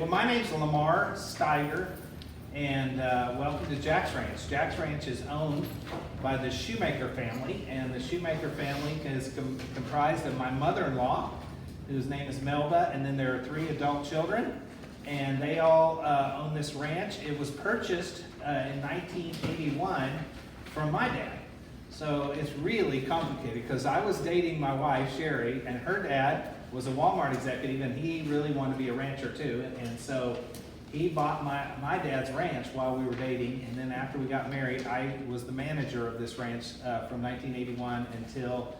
well, my name's Lamar Steiger, and welcome to Jack's Ranch. Jack's Ranch is owned by the Shoemaker family, and the Shoemaker family is comprised of my mother-in-law, whose name is Melba, and then there are 3 adult children, and they all own this ranch. It was purchased in 1981 from my dad. So it's really complicated because I was dating my wife, Sherry, and her dad was a Walmart executive, and he really wanted to be a rancher too. And so he bought my dad's ranch while we were dating, and then after we got married, I was the manager of this ranch from 1981 until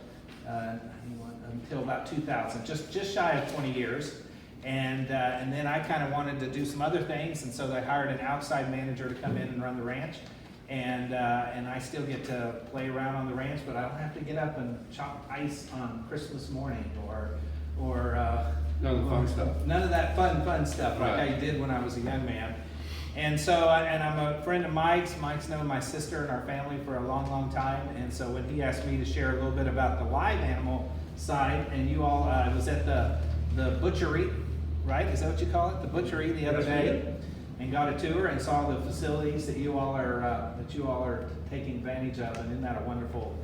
about 2000, just shy of 20 years. And then I kind of wanted to do some other things, and so they hired an outside manager to come in and run the ranch. And I still get to play around on the ranch, but I don't have to get up and chop ice on Christmas morning or none of the fun stuff. None of that fun stuff like Right. I did when I was a young man. And so, and I'm a friend of Mike's. Mike's known my sister and our family for a long time. And so when he asked me to share a little bit about the live animal side, and you all, I was at the butchery, right? Is that what you call it? The butchery the other day, and got a tour and saw the facilities that you all are taking advantage of. And isn't that a wonderful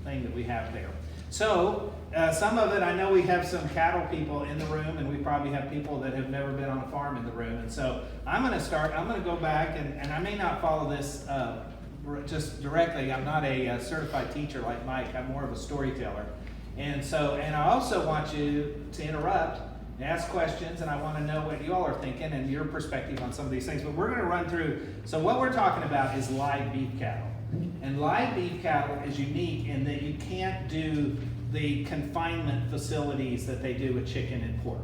thing that we have there? So some of it, I know we have some cattle people in the room, and we probably have people that have never been on a farm in the room. And so I'm going to go back, and I may not follow this just directly. I'm not a certified teacher like Mike. I'm more of a storyteller. And I also want you to interrupt, ask questions, and I want to know what you all are thinking and your perspective on some of these things. But we're going to run through. So what we're talking about is live beef cattle. And live beef cattle is unique in that you can't do the confinement facilities that they do with chicken and pork.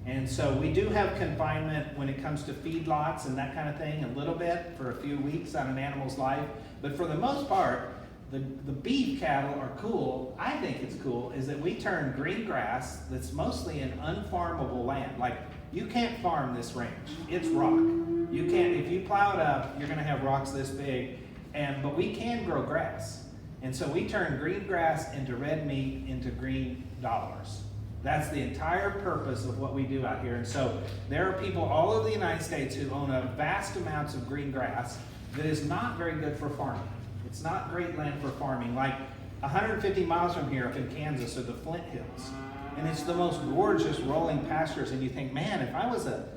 And so we do have confinement when it comes to feedlots and that kind of thing, a little bit for a few weeks on an animal's life. But for the most part, the beef cattle are cool. I think it's cool is that we turn green grass that's mostly in unfarmable land. Like, you can't farm this ranch. It's rock. You can't, if you plow it up, you're going to have rocks this big. But we can grow grass. And so we turn green grass into red meat into green dollars. That's the entire purpose of what we do out here. And so there are people all over the United States who own a vast amounts of green grass that is not very good for farming. It's not great land for farming. Like 150 miles from here up in Kansas are the Flint Hills. And it's the most gorgeous rolling pastures. And you think, man, if I was a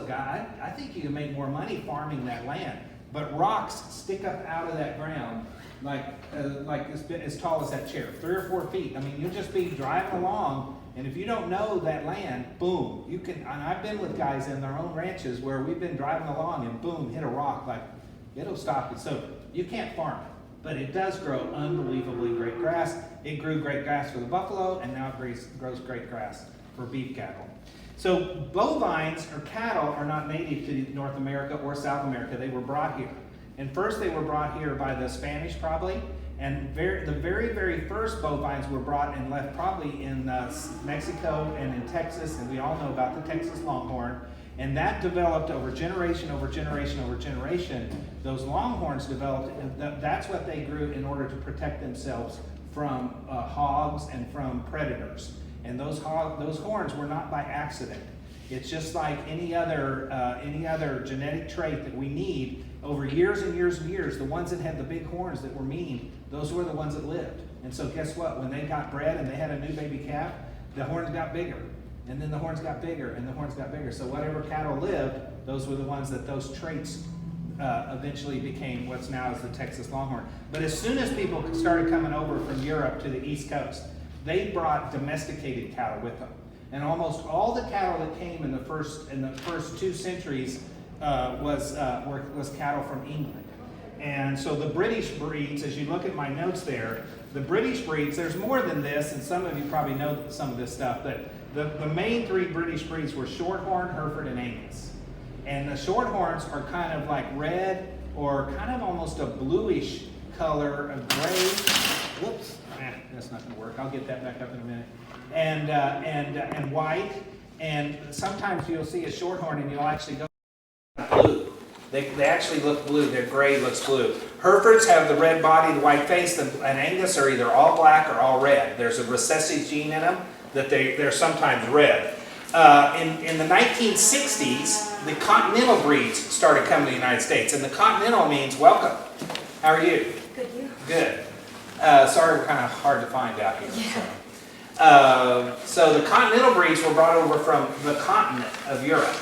guy, I think you could make more money farming that land. But rocks stick up out of that ground like as tall as that chair, 3 or 4 feet. I mean, you'll just be driving along, and if you don't know that land, boom, you can. And I've been with guys in their own ranches where we've been driving along, and boom, hit a rock, like it'll stop it. So you can't farm it, but it does grow unbelievably great grass. It grew great grass for the buffalo, and now it grows great grass for beef cattle. So bovines or cattle are not native to North America or South America. They were brought here. And first they were brought here by the Spanish probably. And the very first bovines were brought and left probably in Mexico and in Texas. And we all know about the Texas Longhorn. And that developed over generation over generation over generation. Those longhorns developed, and that's what they grew in order to protect themselves from hogs and from predators. And those horns were not by accident. It's just like any other genetic trait that we need over years and years and years. The ones that had the big horns that were mean, those were the ones that lived. And so guess what? When they got bred and they had a new baby calf, the horns got bigger. And then the horns got bigger and the horns got bigger. So whatever cattle lived, those were the ones that those traits eventually became what's now is the Texas Longhorn. But as soon as people started coming over from Europe to the East Coast, they brought domesticated cattle with them. And almost all the cattle that came in the first 2 centuries was cattle from England. And so the British breeds, as you look at my notes there, the British breeds, there's more than this, and some of you probably know some of this stuff, but the main 3 British breeds were Shorthorn, Hereford, and Angus. And the Shorthorns are kind of like red or kind of almost a bluish color of gray. Whoops. That's not going to work. I'll get that back up in a minute. And white. And sometimes you'll see a shorthorn and you'll actually go blue. They actually look blue. Their gray looks blue. Herefords have the red body, the white face, and Angus are either all black or all red. There's a recessive gene in them that they're sometimes red. In the 1960s, the Continental breeds started coming to the United States. And the Continental means welcome. How are you? Good, you? Good. Sorry, we're kind of hard to find out here. So the Continental breeds were brought over from the continent of Europe.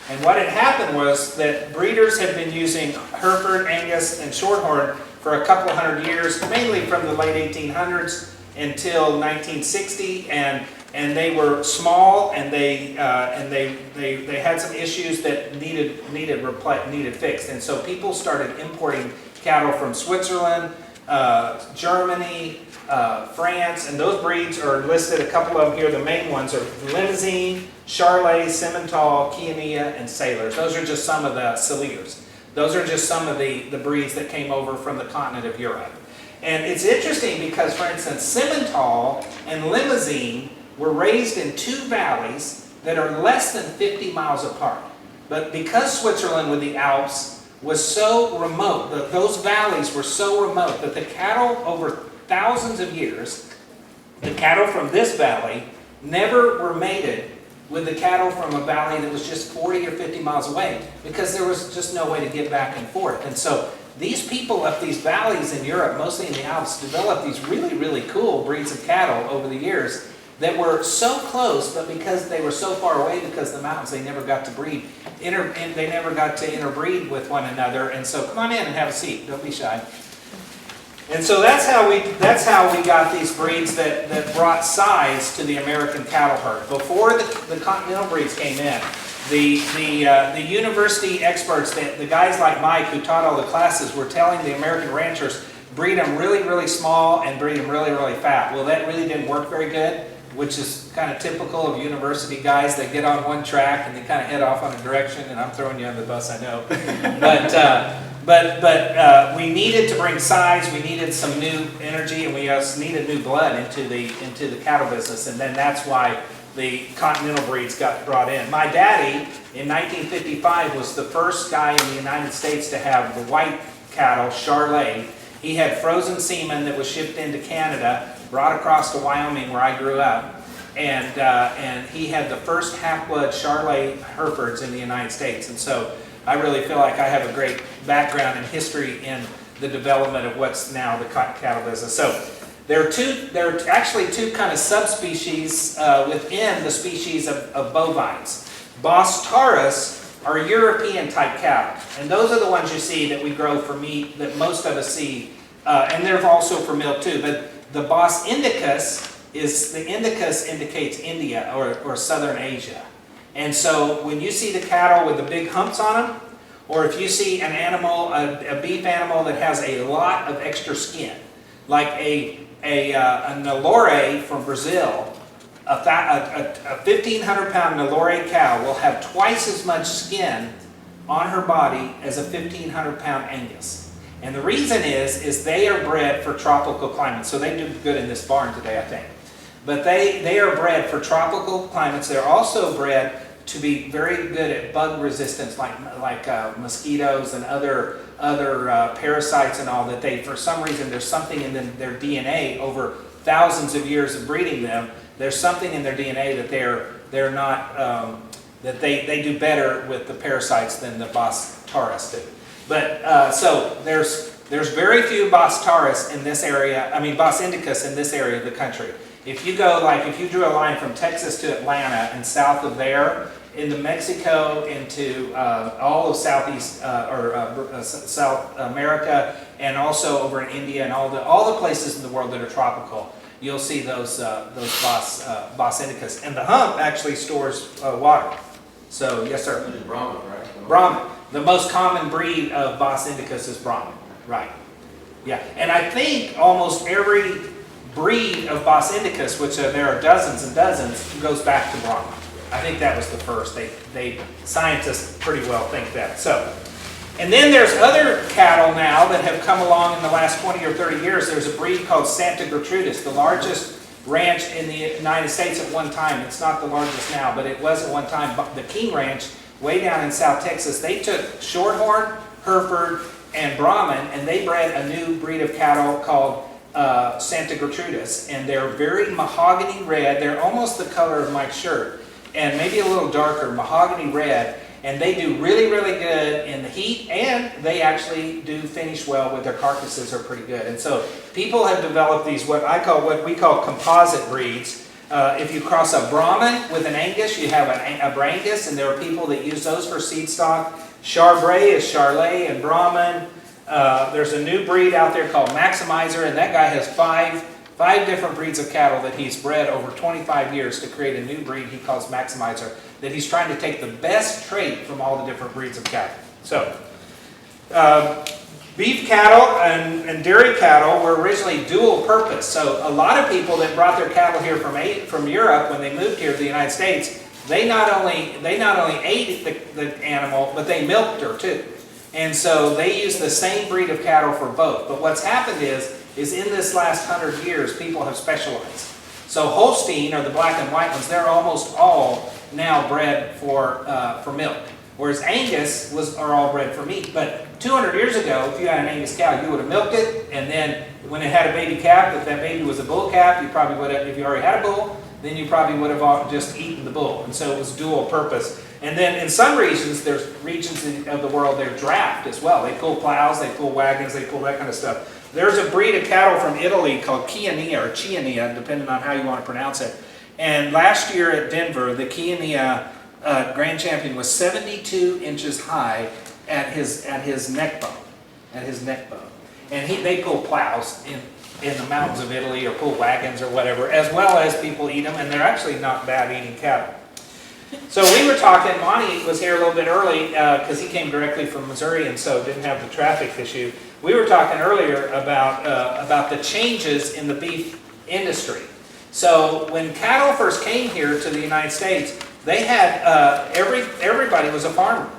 And what had happened was that breeders had been using Hereford, Angus, and Shorthorn for a couple hundred years, mainly from the late 1800s until 1960, and they were small, and they had some issues that needed fixed, and so people started importing cattle from Switzerland, Germany, France, and those breeds are listed. A couple of them here. The main ones are Limousin, Charolais, Simmental, Chianina, and Sailors. Those are just some of the Salers. Those are just some of the breeds that came over from the continent of Europe. And it's interesting because, for instance, Simmental and Limousin were raised in two valleys that are less than 50 miles apart. But because Switzerland with the Alps was so remote, those valleys were so remote that the cattle over thousands of years, the cattle from this valley never were mated with the cattle from a valley that was just 40 or 50 miles away, because there was just no way to get back and forth. And so these people up these valleys in Europe, mostly in the Alps, developed these really, really cool breeds of cattle over the years that were so close, but because they were so far away because of the mountains, they never got to breed. They never got to interbreed with one another. And so come on in and have a seat. Don't be shy. And so that's how we got these breeds that brought size to the American cattle herd. Before the Continental breeds came in, the university experts, the guys like Mike who taught all the classes, were telling the American ranchers, breed them really, really small and breed them really, really fat. Well, that really didn't work very good, which is kind of typical of university guys. They get on one track and they kind of head off on a direction, and I'm throwing you on the bus, I know. But we needed to bring size, we needed some new energy, and we also needed new blood into the cattle business, and then that's why the Continental breeds got brought in. My daddy, in 1955, was the first guy in the United States to have the white cattle, Charolais. He had frozen semen that was shipped into Canada, brought across to Wyoming, where I grew up, and he had the first half-blood Charolais Herefords in the United States. And so I really feel like I have a great background and history in the development of what's now the cattle business. So there are actually two kind of subspecies within the species of bovines. Bos taurus are European type cattle, and those are the ones you see that we grow for meat, that most of us see, and they're also for milk too. But the Bos indicus indicates India or southern Asia. And so when you see the cattle with the big humps on them, or if you see an animal, a beef animal that has a lot of extra skin, like a Nelore from Brazil, a 1,500-pound Nelore cow will have twice as much skin on her body as a 1,500-pound Angus. And the reason is they are bred for tropical climates. So they do good in this barn today, I think. But they are bred for tropical climates. They're also bred to be very good at bug resistance, like mosquitoes and other parasites and all, that they, for some reason, there's something in their DNA over thousands of years of breeding them. There's something in their DNA that they're not that they do better with the parasites than the Bos taurus do. But so there's very few Bos taurus in this area. I mean Bos indicus in this area of the country. If you go, like if you drew a line from Texas to Atlanta and south of there, into Mexico, into all of Southeast South America, and also over in India and all the places in the world that are tropical, you'll see those Bos indicus. And the hump actually stores water. So yes, sir. Brahman, right? Brahman. The most common breed of Bos indicus is Brahman. Right. Yeah. And I think almost every breed of Bos indicus, which there are dozens and dozens, goes back to Brahman. I think that was the first. Scientists pretty well think that. So, and then there's other cattle now that have come along in the last 20 or 30 years. There's a breed called Santa Gertrudis, the largest ranch in the United States at one time. It's not the largest now, but it was at one time. The King Ranch, way down in South Texas, they took Shorthorn, Hereford, and Brahman, and they bred a new breed of cattle called Santa Gertrudis, and they're very mahogany red. They're almost the color of Mike's shirt. and maybe a little darker, mahogany red. And they do really, really good in the heat, and they actually do finish well with their carcasses are pretty good. And so people have developed these what we call composite breeds. If you cross a Brahman with an Angus, you have a Brangus, and there are people that use those for seed stock. Charbray is Charlet and Brahman. There's a new breed out there called Maximizer, and that guy has five different breeds of cattle that he's bred over 25 years to create a new breed he calls Maximizer, that he's trying to take the best trait from all the different breeds of cattle. So, beef cattle and dairy cattle were originally dual purpose. So a lot of people that brought their cattle here from Europe when they moved here to the United States, they not only ate the animal, but they milked her too. And so they use the same breed of cattle for both. But what's happened is in this last 100 years, people have specialized. So Holstein, or the black and white ones, they're almost all now bred for milk. Whereas Angus are all bred for meat. But 200 years ago, if you had an Angus cow, you would have milked it, and then when it had a baby calf, if that baby was a bull calf, you probably would have, if you already had a bull, then you probably would have just eaten the bull. And so it was dual purpose. And then in some regions, there's regions of the world, they're draft as well. They pull plows, they pull wagons, they pull that kind of stuff. There's a breed of cattle from Italy called Chiania, or Chiania, depending on how you want to pronounce it. And last year at Denver, the Chiania Grand Champion was 72 inches high at his neck bone, And they pull plows in the mountains of Italy, or pull wagons or whatever, as well as people eat them, and they're actually not bad eating cattle. So we were talking, Monty was here a little bit early because he came directly from Missouri and so didn't have the traffic issue. We were talking earlier about the changes in the beef industry. So when cattle first came here to the United States, they had, everybody was a farmer.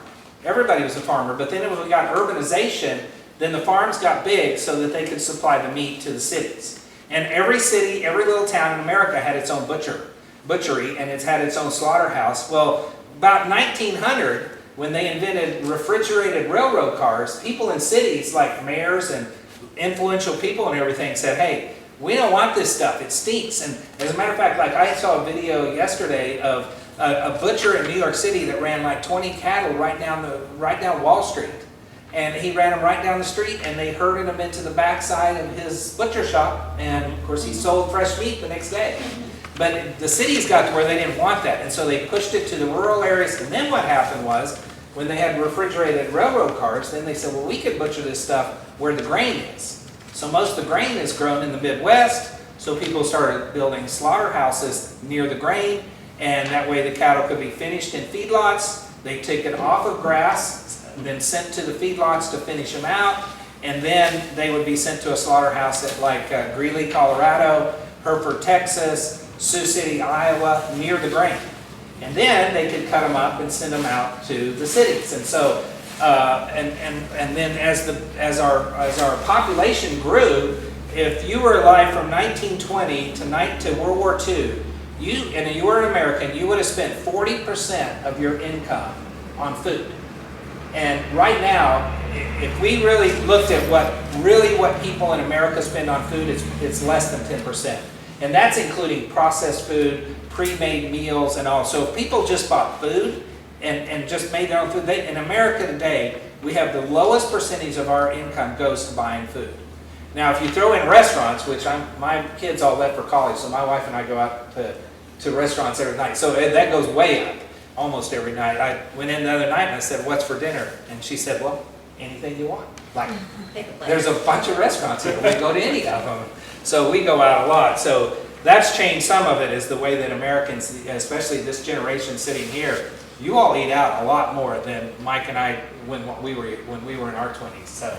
Everybody was a farmer, but then when we got urbanization, then the farms got big so that they could supply the meat to the cities. And every city, every little town in America had its own butchery, and it's had its own slaughterhouse. Well, about 1900, when they invented refrigerated railroad cars, people in cities like mayors and influential people and everything said, hey, we don't want this stuff, it stinks. And as a matter of fact, like I saw a video yesterday of a butcher in New York City that ran like 20 cattle right down Wall Street. And he ran them right down the street, and they herded them into the backside of his butcher shop, and of course he sold fresh meat the next day. But the cities got to where they didn't want that, and so they pushed it to the rural areas. And then what happened was, when they had refrigerated railroad cars, then they said, well, we could butcher this stuff where the grain is. So most of the grain is grown in the Midwest, so people started building slaughterhouses near the grain, and that way the cattle could be finished in feedlots. They take it off of grass, and then sent to the feedlots to finish them out, and then they would be sent to a slaughterhouse at like Greeley, Colorado, Hereford, Texas, Sioux City, Iowa, near the grain. And then they could cut them up and send them out to the cities. And so, and then as our population grew, if you were alive from 1920 to World War II, and you were an American, you would have spent 40% of your income on food. And right now, if we really looked at what people in America spend on food, it's less than 10%. And that's including processed food, pre-made meals, and all. So if people just bought food and just made their own food, in America today, we have the lowest percentage of our income goes to buying food. Now, if you throw in restaurants, which my kids all left for college, so my wife and I go out to restaurants every night. So that goes way up, almost every night. I went in the other night and I said, what's for dinner? And she said, well, anything you want. Like, there's a bunch of restaurants here. We go to any of them. So we go out a lot. So that's changed some of it, is the way that Americans, especially this generation sitting here, you all eat out a lot more than Mike and I when we were in our 20s.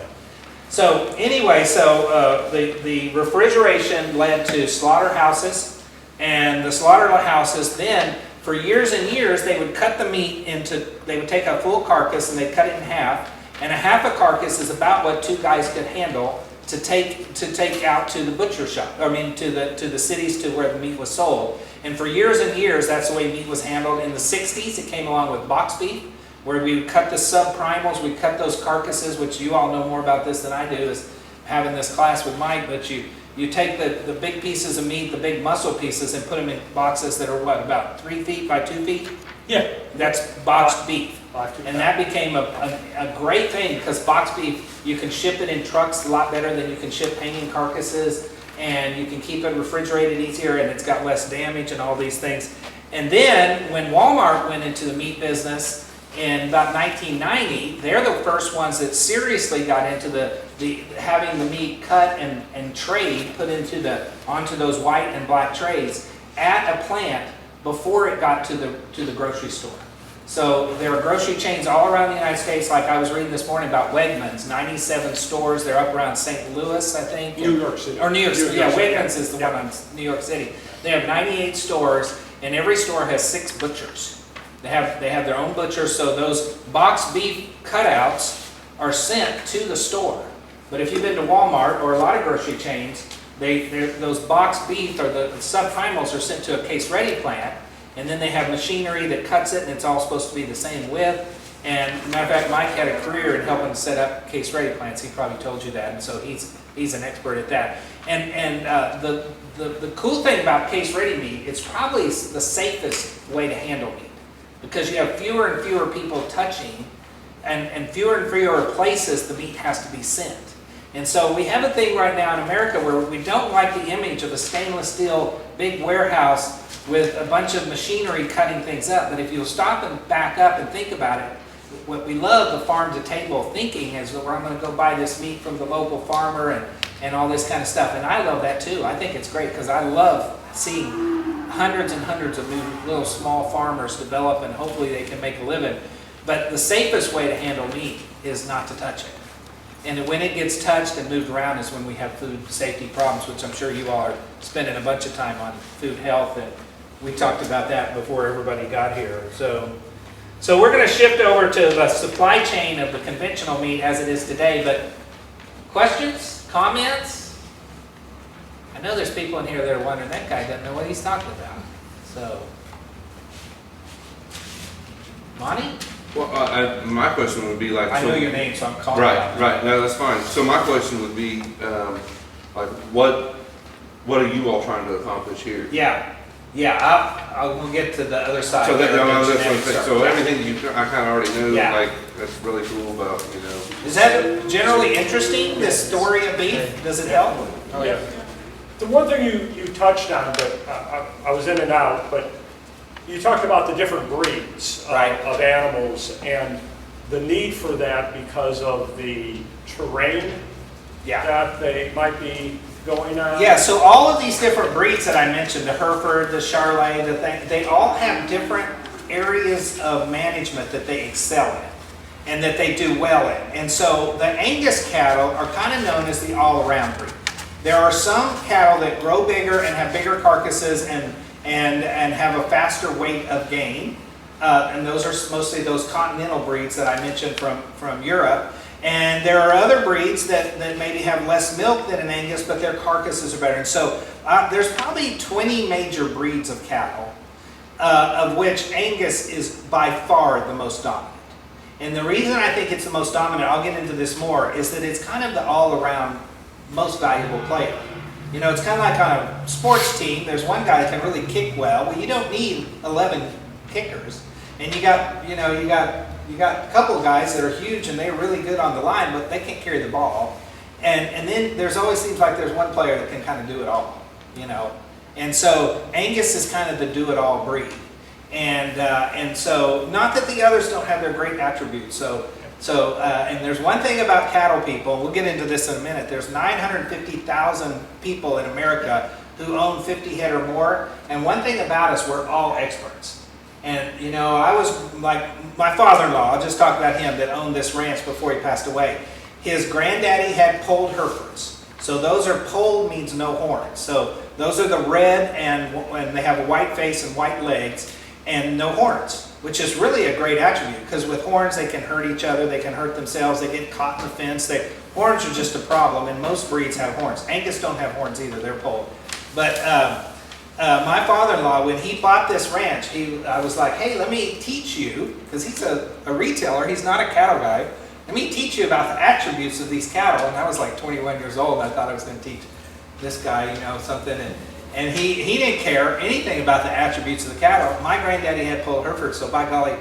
So anyway, the refrigeration led to slaughterhouses, and the slaughterhouses then, for years and years, they would cut the meat they would take a full carcass and they'd cut it in half, and a half a carcass is about what two guys could handle to take out to the butcher shop, to the cities to where the meat was sold. And for years and years, that's the way meat was handled. In the 60s, it came along with box beef, where we would cut the subprimals, we'd cut those carcasses, which you all know more about this than I do, is having this class with Mike, but you you take the big pieces of meat, the big muscle pieces, and put them in boxes that are what, about 3 feet by 2 feet? Yeah. That's boxed beef. And that became a great thing because boxed beef, you can ship it in trucks a lot better than you can ship hanging carcasses, and you can keep it refrigerated easier, and it's got less damage and all these things. And then when Walmart went into the meat business in about 1990, they're the first ones that seriously got into the having the meat cut and trade put onto those white and black trays at a plant before it got to the grocery store. So there are grocery chains all around the United States, like I was reading this morning about Wegmans, 97 stores. They're up around St. Louis, I think. New York City. Or New York City. Yeah, Wegmans is the one on New York City. They have 98 stores, and every store has 6 butchers. They have their own butchers, so those boxed beef cutouts are sent to the store. But if you've been to Walmart or a lot of grocery chains, those boxed beef or the subprimals are sent to a case-ready plant, and then they have machinery that cuts it, and it's all supposed to be the same width. And matter of fact, Mike had a career in helping set up case-ready plants. He probably told you that, and so he's an expert at that. And the cool thing about case-ready meat, it's probably the safest way to handle meat because you have fewer and fewer people touching, and fewer places the meat has to be sent. And so we have a thing right now in America where we don't like the image of a stainless steel big warehouse with a bunch of machinery cutting things up. But if you'll stop and back up and think about it, what we love the farm to table thinking is that I'm going to go buy this meat from the local farmer and all this kind of stuff. And I love that too. I think it's great because I love seeing hundreds and hundreds of new little small farmers develop, and hopefully they can make a living. But the safest way to handle meat is not to touch it. And when it gets touched and moved around is when we have food safety problems, which I'm sure you all are spending a bunch of time on food health, and we talked about that before everybody got here. So we're going to shift over to the supply chain of the conventional meat as it is today. But questions, comments? I know there's people in here that are wondering, that guy doesn't know what he's talking about. So, Monty? Well, my question would be like... I know your name, so I'm calling out. Right, no, that's fine. So my question would be, like, what are you all trying to accomplish here? We'll get to the other side. So everything I kind of already knew, like, that's really cool about, Is that generally interesting, this story of beef? Does it help? Oh, yeah. The one thing you touched on, but I was in and out, but you talked about the different breeds of animals and the need for that because of the terrain that they might be going on. Yeah, so all of these different breeds that I mentioned, the Hereford, the Charolais, they all have different areas of management that they excel in and that they do well in. And so the Angus cattle are kind of known as the all-around breed. There are some cattle that grow bigger and have bigger carcasses and have a faster weight of gain. And those are mostly those continental breeds that I mentioned from Europe. And there are other breeds that maybe have less milk than an Angus, but their carcasses are better. And so there's probably 20 major breeds of cattle, of which Angus is by far the most dominant. And the reason I think it's the most dominant, I'll get into this more, is that it's kind of the all-around most valuable player. It's kind of like on a sports team. There's one guy that can really kick well. Well, you don't need 11 kickers. And you got a couple of guys that are huge and they're really good on the line, but they can't carry the ball. And then there's always seems like there's one player that can kind of do it all, And so Angus is kind of the do-it-all breed. And so not that the others don't have their great attributes. And there's one thing about cattle people, we'll get into this in a minute, there's 950,000 people in America who own 50 head or more, and one thing about us, we're all experts. And I was like, my father-in-law, I'll just talk about him, that owned this ranch before he passed away. His granddaddy had polled Herefords. So those are polled means no horns. So those are the red and they have a white face and white legs and no horns, which is really a great attribute because with horns they can hurt each other, they can hurt themselves, they get caught in the fence. Horns are just a problem, and most breeds have horns. Angus don't have horns either, they're polled. But my father-in-law, when he bought this ranch, I was like, hey, let me teach you, because he's a retailer, he's not a cattle guy. Let me teach you about the attributes of these cattle. And I was like 21 years old, and I thought I was going to teach this guy, you know, something, and he didn't care anything about the attributes of the cattle. My granddaddy had pulled Herefords, so by golly,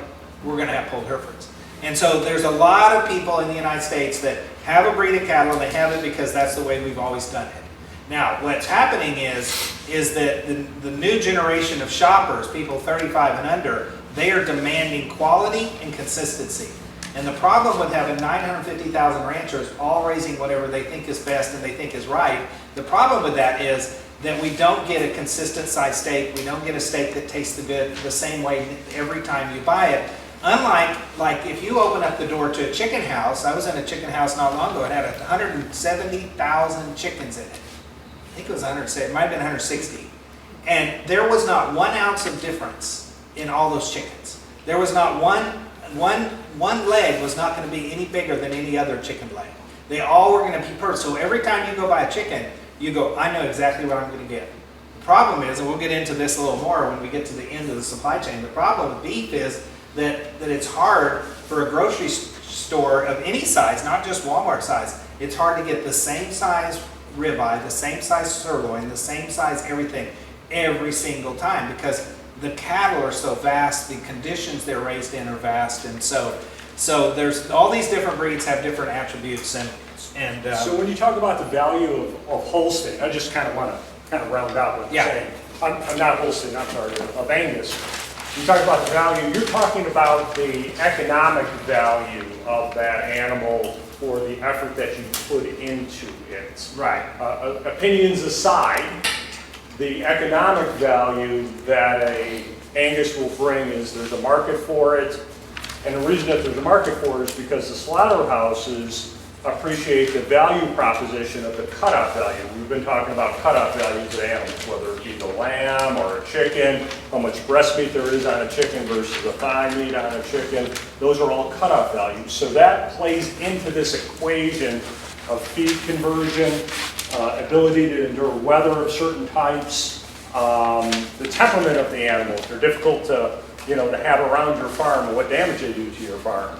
we're going to have pulled Herefords. And so there's a lot of people in the United States that have a breed of cattle, and they have it because that's the way we've always done it. Now, what's happening is that the new generation of shoppers, people 35 and under, they are demanding quality and consistency. And the problem with having 950,000 ranchers all raising whatever they think is best and they think is right, the problem with that is that we don't get a consistent size steak. We don't get a steak that tastes the same way every time you buy it. Unlike, like, if you open up the door to a chicken house, I was in a chicken house not long ago, it had 170,000 chickens in it. I think it was 170, it might have been 160. And there was not 1 ounce of difference in all those chickens. There was not one leg was not going to be any bigger than any other chicken leg. They all were going to be perfect. So every time you go buy a chicken, you go, I know exactly what I'm going to get. The problem is, and we'll get into this a little more when we get to the end of the supply chain, the problem with beef is that it's hard for a grocery store of any size, not just Walmart size, it's hard to get the same size ribeye, the same size sirloin, the same size everything every single time, because the cattle are so vast, the conditions they're raised in are vast, and so there's all these different breeds have different attributes, and so when you talk about the value of Holstein, I just kind of want to round out what you're saying. I'm not Holstein, I'm sorry, of Angus. You talk about the value, you're talking about the economic value of that animal for the effort that you put into it. Right. Opinions aside, the economic value that a Angus will bring is there's a market for it, and the reason that there's a market for it is because the slaughterhouses appreciate the value proposition of the cutout value. We've been talking about cutout values of animals, whether it be the lamb or a chicken, how much breast meat there is on a chicken versus the thigh meat on a chicken. Those are all cutout values. So that plays into this equation of feed conversion, ability to endure weather of certain types, the temperament of the animals. They're difficult to have around your farm and what damage they do to your farm.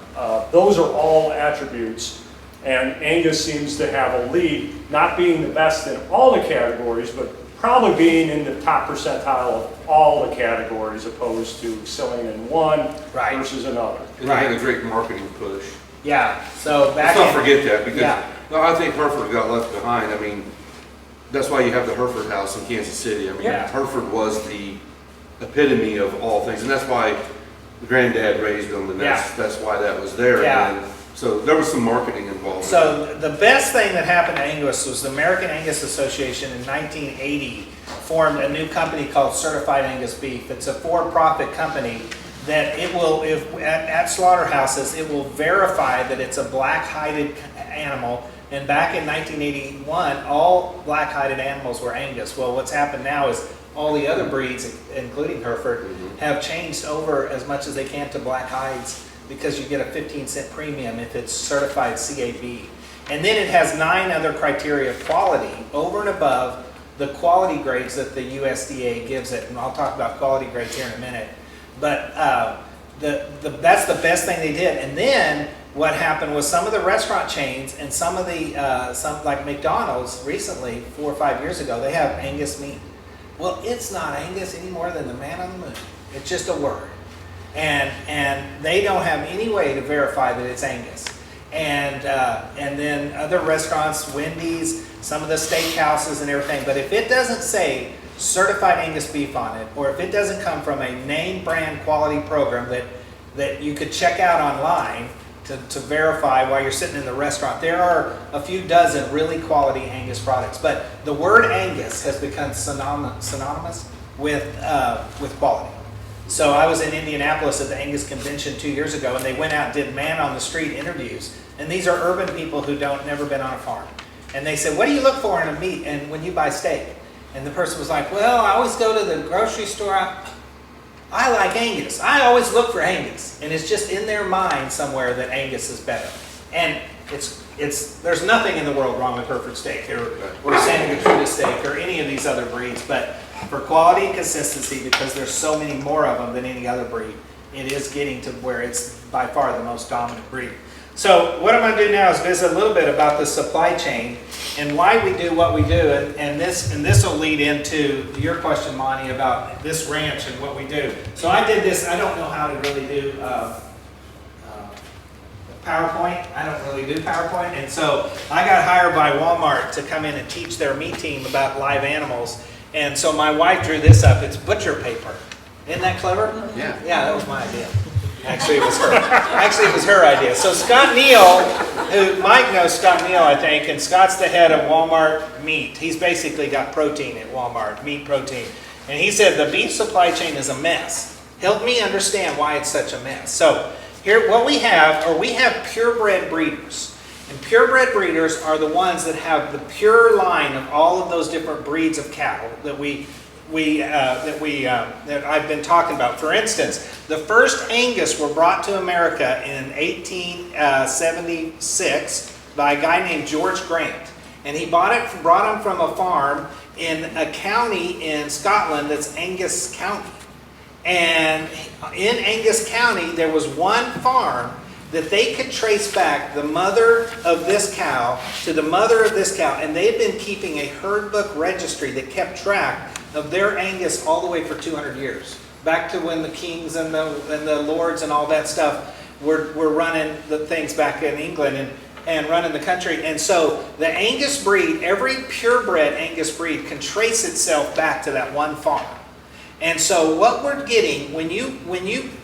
Those are all attributes. And Angus seems to have a lead, not being the best in all the categories, but probably being in the top percentile of all the categories, opposed to excelling in one versus another. And they had a great marketing push. Yeah, so back Let's not forget that, because Yeah. I think Hereford got left behind. I mean, that's why you have the Hereford House in Kansas City. I mean, Hereford was the epitome of all things, and that's why Granddad raised them, and that's why that was there. Yeah. And so there was some marketing involved. So the best thing that happened to Angus was the American Angus Association in 1980 formed a new company called Certified Angus Beef. It's a for-profit company that it will, at slaughterhouses, it will verify that it's a black-hided animal. And back in 1981, all black-hided animals were Angus. Well, what's happened now is all the other breeds, including Hereford, have changed over as much as they can to black hides, because you get a 15-cent premium if it's certified CAB. And then it has 9 other criteria of quality over and above the quality grades that the USDA gives it. And I'll talk about quality grades here in a minute. But that's the best thing they did. And then what happened was some of the restaurant chains and some of the, like McDonald's recently, 4 or 5 years ago, they have Angus meat. Well, it's not Angus any more than the man on the moon. It's just a word. And they don't have any way to verify that it's Angus. And then other restaurants, Wendy's, some of the steakhouses and everything. But if it doesn't say certified Angus beef on it, or if it doesn't come from a name brand quality program that you could check out online to verify while you're sitting in the restaurant, there are a few dozen really quality Angus products. But the word Angus has become synonymous with quality. So I was in Indianapolis at the Angus convention 2 years ago, and they went out and did man on the street interviews. And these are urban people who never been on a farm. And they said, what do you look for in a meat and when you buy steak? And the person was like, well, I always go to the grocery store. I like Angus. I always look for Angus. And it's just in their mind somewhere that Angus is better. And there's nothing in the world wrong with Hereford steak or Santa Gertrudis steak or any of these other breeds. But for quality and consistency, because there's so many more of them than any other breed, it is getting to where it's by far the most dominant breed. So what I'm going to do now is visit a little bit about the supply chain and why we do what we do, and this will lead into your question, Monty, about this ranch and what we do. So I did this. I don't know how to really do PowerPoint. I don't really do PowerPoint, and so I got hired by Walmart to come in and teach their meat team about live animals. And so my wife drew this up. It's butcher paper. Isn't that clever? Yeah. Yeah, that was my idea. Actually, it was her. Actually, it was her idea. So Scott Neal, who Mike knows Scott Neal, I think, and Scott's the head of Walmart Meat. He's basically got protein at Walmart, meat protein. And he said the beef supply chain is a mess. Help me understand why it's such a mess. So here, what we have purebred breeders. And purebred breeders are the ones that have the pure line of all of those different breeds of cattle that that I've been talking about. For instance, the first Angus were brought to America in 1876 by a guy named George Grant, and he brought them from a farm in a county in Scotland that's Angus County. And in Angus County, there was one farm that they could trace back the mother of this cow to the mother of this cow, and they had been keeping a herd book registry that kept track of their Angus all the way for 200 years, back to when the kings and the lords and all that stuff were running the things back in England and running the country. And so the Angus breed, every purebred Angus breed can trace itself back to that one farm. And so what we're getting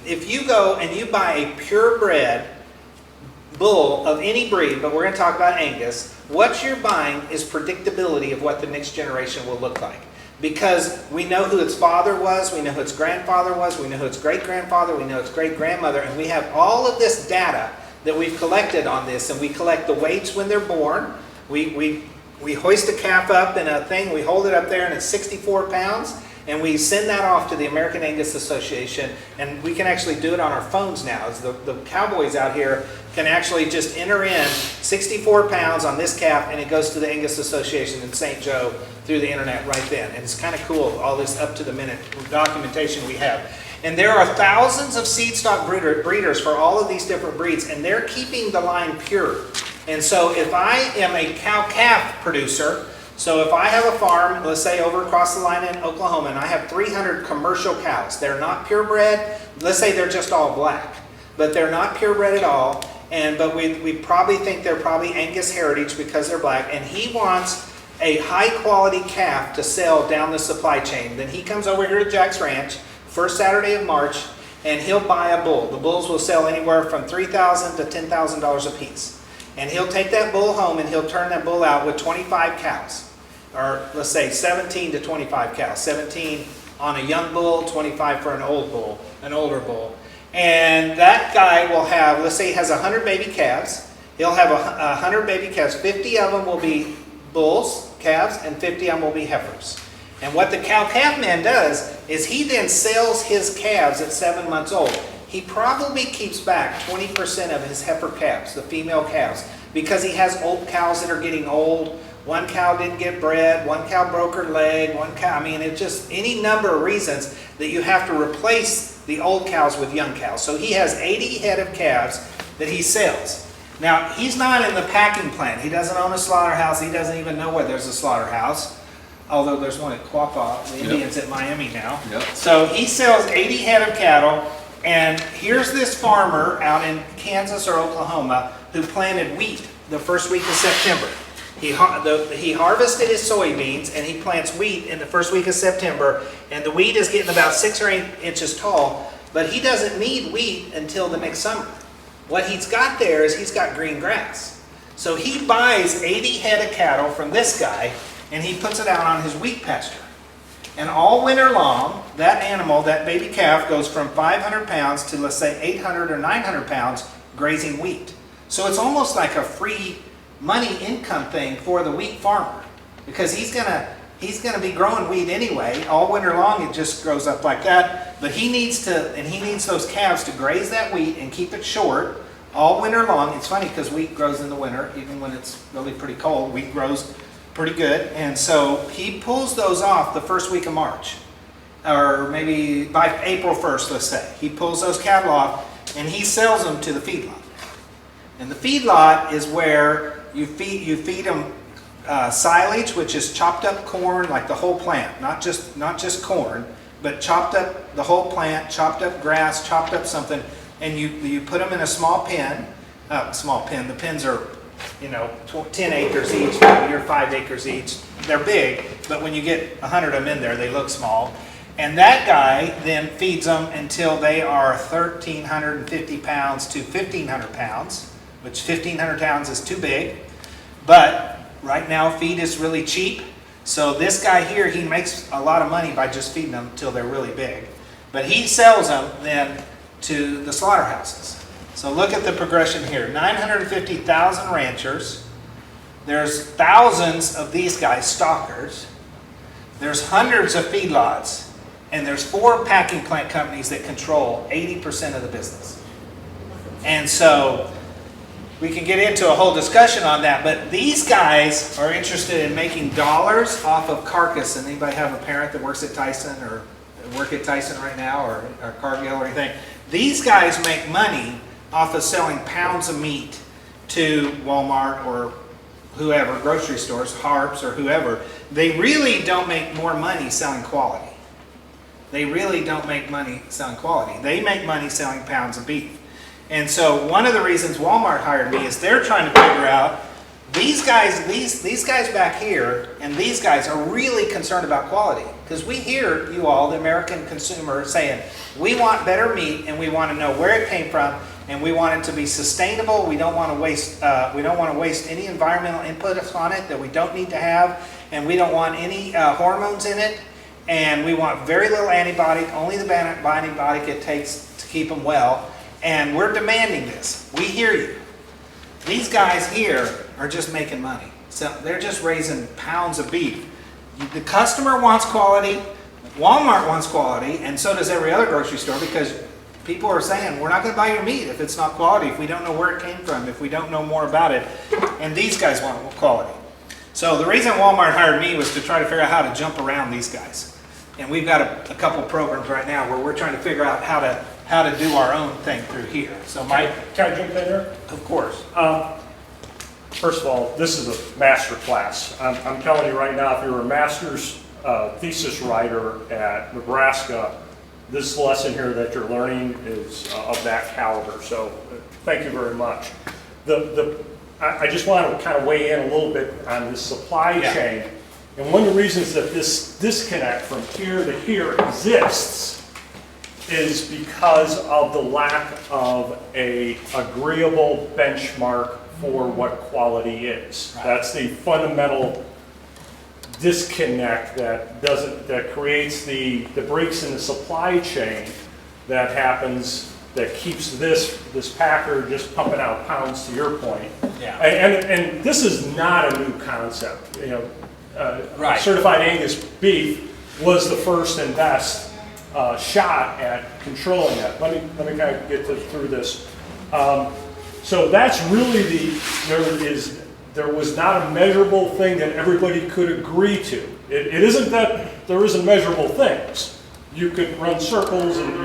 if you go and you buy a purebred bull of any breed, but we're going to talk about Angus, what you're buying is predictability of what the next generation will look like. Because we know who its father was, we know who its grandfather was, we know who its great-grandfather, we know its great-grandmother, and we have all of this data that we've collected on this, and we collect the weights when they're born. We hoist a calf up in a thing, we hold it up there, and it's 64 pounds, and we send that off to the American Angus Association, and we can actually do it on our phones now. As the cowboys out here can actually just enter in 64 pounds on this calf, and it goes to the Angus Association in St. Joe through the internet right then. And it's kind of cool, all this up-to-the-minute documentation we have. And there are thousands of seed stock breeders for all of these different breeds, and they're keeping the line pure. And so if I am a cow-calf producer, so if I have a farm, let's say over across the line in Oklahoma, and I have 300 commercial cows, they're not purebred, let's say they're just all black, but they're not purebred at all, but we probably think they're probably Angus heritage because they're black, and he wants a high quality calf to sell down the supply chain. Then he comes over here to Jack's Ranch, first Saturday of March, and he'll buy a bull. The bulls will sell anywhere from $3,000 to $10,000 a piece. And he'll take that bull home and he'll turn that bull out with 25 cows. Or let's say 17 to 25 cows. 17 on a young bull, 25 for an older bull. And that guy will have, let's say he has 100 baby calves. He'll have 100 baby calves. 50 of them will be bulls, calves, and 50 of them will be heifers. And what the cow-calf man does is he then sells his calves at 7 months old. He probably keeps back 20% of his heifer calves, the female calves, because he has old cows that are getting old. One cow didn't get bred, one cow broke her leg, one cow, it's just any number of reasons that you have to replace the old cows with young cows. So he has 80 head of calves that he sells. Now, he's not in the packing plant. He doesn't own a slaughterhouse. He doesn't even know where there's a slaughterhouse, although there's one at Quapaw, the Indians at Miami now. Yep. So he sells 80 head of cattle, and here's this farmer out in Kansas or Oklahoma who planted wheat the first week of September. He harvested his soybeans and he plants wheat in the first week of September, and the wheat is getting about 6 or 8 inches tall, but he doesn't need wheat until the next summer. What he's got there is he's got green grass. So he buys 80 head of cattle from this guy and he puts it out on his wheat pasture. And all winter long, that animal, that baby calf, goes from 500 pounds to, let's say, 800 or 900 pounds grazing wheat. So it's almost like a free money income thing for the wheat farmer, because he's gonna be growing wheat anyway. All winter long it just grows up like that, but he needs those calves to graze that wheat and keep it short all winter long. It's funny because wheat grows in the winter, even when it's really pretty cold, wheat grows pretty good. And so he pulls those off the first week of March, or maybe by April 1st, let's say. He pulls those cattle off and he sells them to the feedlot. And the feedlot is where you feed them silage, which is chopped up corn, like the whole plant, not just corn, but chopped up the whole plant, chopped up grass, chopped up something, and you put them in a small pen. The pens are, 10 acres each, maybe, or 5 acres each. They're big, but when you get 100 of them in there, they look small. And that guy then feeds them until they are 1,350 pounds to 1,500 pounds, which 1,500 pounds is too big. But right now, feed is really cheap. So this guy here, he makes a lot of money by just feeding them until they're really big. But he sells them then to the slaughterhouses. So look at the progression here. 950,000 ranchers. There's thousands of these guys, stockers. There's hundreds of feedlots. And there's 4 packing plant companies that control 80% of the business. And so we can get into a whole discussion on that, but these guys are interested in making dollars off of carcass. And anybody have a parent that works at Tyson or work at Tyson right now or Cargill or anything? These guys make money off of selling pounds of meat to Walmart or whoever, grocery stores, Harps or whoever. They really don't make more money selling quality. They really don't make money selling quality. They make money selling pounds of beef. And so one of the reasons Walmart hired me is they're trying to figure out these guys back here and these guys are really concerned about quality. Because we hear you all, the American consumer, saying, we want better meat and we want to know where it came from and we want it to be sustainable. We don't want to waste any environmental inputs on it that we don't need to have, and we don't want any hormones in it, and we want very little antibiotic, only the antibiotic it takes to keep them well. And we're demanding this. We hear you. These guys here are just making money. So they're just raising pounds of beef. The customer wants quality, Walmart wants quality, and so does every other grocery store, because people are saying, we're not going to buy your meat if it's not quality, if we don't know where it came from, if we don't know more about it. And these guys want quality. So the reason Walmart hired me was to try to figure out how to jump around these guys. And we've got a couple programs right now where we're trying to figure out how to do our own thing through here. So Can I jump in there? Of course. First of all, this is a master class. I'm telling you right now, if you're a master's thesis writer at Nebraska, this lesson here that you're learning is of that caliber. So thank you very much. I just want to kind of weigh in a little bit on this supply chain. And one of the reasons that this disconnect from here to here exists is because of the lack of an agreeable benchmark for what quality is. Right. That's the fundamental disconnect that creates the breaks in the supply chain that happens, that keeps this packer just pumping out pounds, to your point. Yeah. And this is not a new concept. Right. Certified Angus beef was the first and best shot at controlling that. Let me kind of get through this. So that's really there was not a measurable thing that everybody could agree to. It isn't that there isn't measurable things. You could run circles and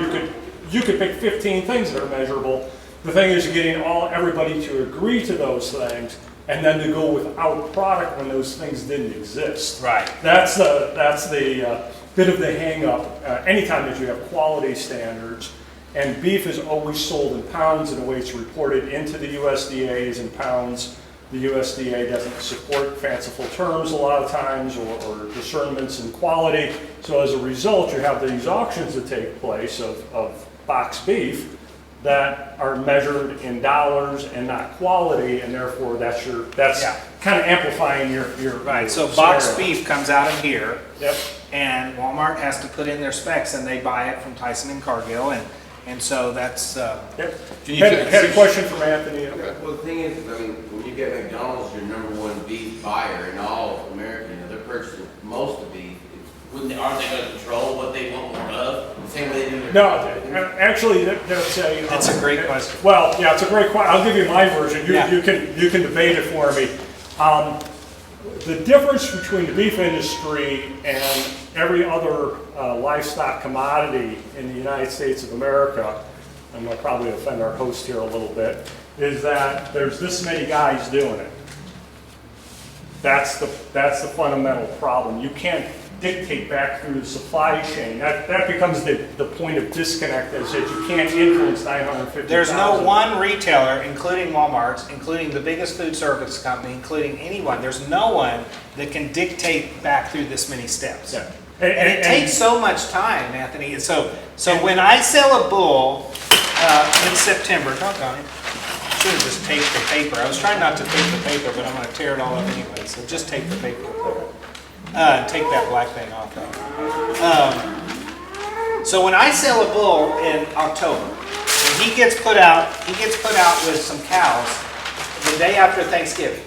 you could pick 15 things that are measurable. The thing is getting everybody to agree to those things and then to go without product when those things didn't exist. Right. That's the bit of the hang up anytime that you have quality standards. And beef is always sold in pounds, and the way it's reported into the USDA is in pounds. The USDA doesn't support fanciful terms a lot of times or discernments in quality. So as a result, you have these auctions that take place of box beef that are measured in dollars and not quality, and therefore that's kind of amplifying your right. So box beef comes out of here. Yep. And Walmart has to put in their specs, and they buy it from Tyson and Cargill, and so that's. Yep. Had a question from Anthony. Okay. Well, the thing is, I mean, when you get McDonald's, your #1 beef buyer in all of America, they're purchasing most of beef. Aren't they going to control what they want more of? The same way they do. No, actually, that's a great question. Well, yeah, it's a great question. I'll give you my version. You can debate it for me. The difference between the beef industry and every other livestock commodity in the United States of America I'm going to probably offend our host here a little bit, is that there's this many guys doing it. That's the fundamental problem. You can't dictate back through the supply chain. That becomes the point of disconnect, is that you can't influence 950,000. There's no one retailer, including Walmart's, including the biggest food service company, including anyone, there's no one that can dictate back through this many steps. Yeah. And it takes so much time, Anthony. And so when I sell a bull in September, doggone it, I should have just taped the paper. I was trying not to tape the paper, but I'm going to tear it all up anyway. So just tape the paper. Take that black thing off. So when I sell a bull in October, and he gets put out with some cows the day after Thanksgiving.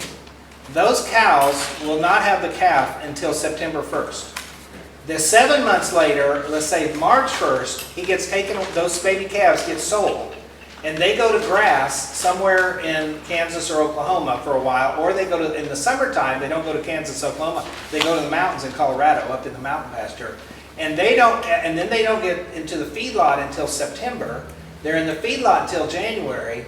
Those cows will not have the calf until September 1st. The 7 months later, let's say March 1st, he gets taken, those baby calves get sold. And they go to grass somewhere in Kansas or Oklahoma for a while, or they go to, in the summertime, they don't go to Kansas, Oklahoma, they go to the mountains in Colorado, up in the mountain pasture. And then they don't get into the feedlot until September. They're in the feedlot until January,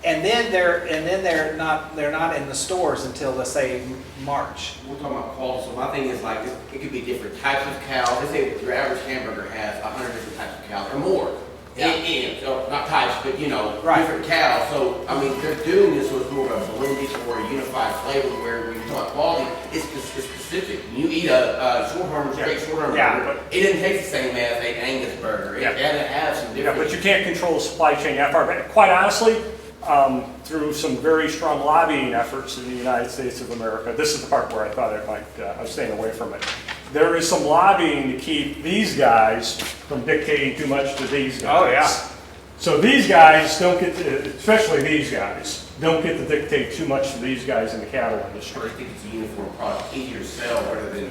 and then they're not in the stores until, let's say, March. We're talking about quality, so my thing is like, it could be different types of cows. Let's say your average hamburger has 100 different types of cows or more. Yeah. So not types, but Right. different cows. So, I mean, they're doing this with more of a blended or a unified flavor where when you talk about quality, it's specific. You eat a shorthorn, straight shorthorn burger, it doesn't taste the same as an Angus burger. It has some different. Yeah, but you can't control the supply chain that far. But quite honestly, through some very strong lobbying efforts in the United States of America, this is the part where I thought I was staying away from it. There is some lobbying to keep these guys from dictating too much to these guys. Oh, yeah. So these guys don't get to, especially these guys, don't get to dictate too much to these guys in the cattle industry. I think it's a uniform product, easier to sell rather than.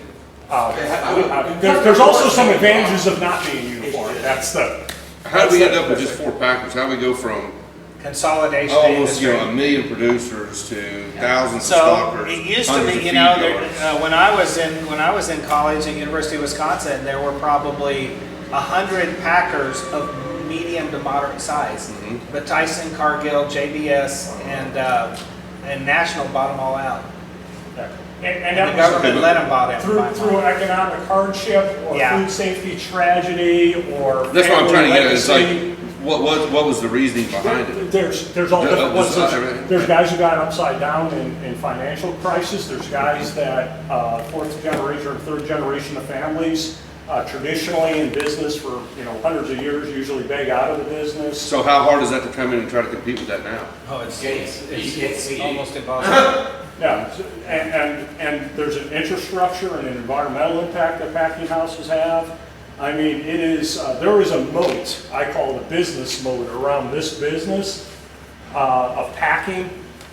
There's also some advantages of not being uniform. That's the. How do we end up with just 4 packers? How do we go from consolidation almost, industry. a million producers to thousands So of stockers? it used to hundreds be, of there, feed yards? when I was in college at University of Wisconsin, there were probably 100 packers of medium to moderate size. Mhm. But Tyson, Cargill, JBS, and National bought them all out. And The that government let them buy them. through economic hardship or Yeah. food safety tragedy or. That's what I'm trying to get at. It's like, legacy. what was the reasoning behind it? There's all different ones. Everything. There's guys who got upside down in financial crisis. There's guys that 4th generation or 3rd generation of families traditionally in business for hundreds of years, usually beg out of the business. So how hard is that to come in and try to compete with that now? Oh, it's It's almost impossible. Yeah, and there's an infrastructure and an environmental impact that packing houses have. I mean, it is, there is a moat, I call it a business moat, around this business of packing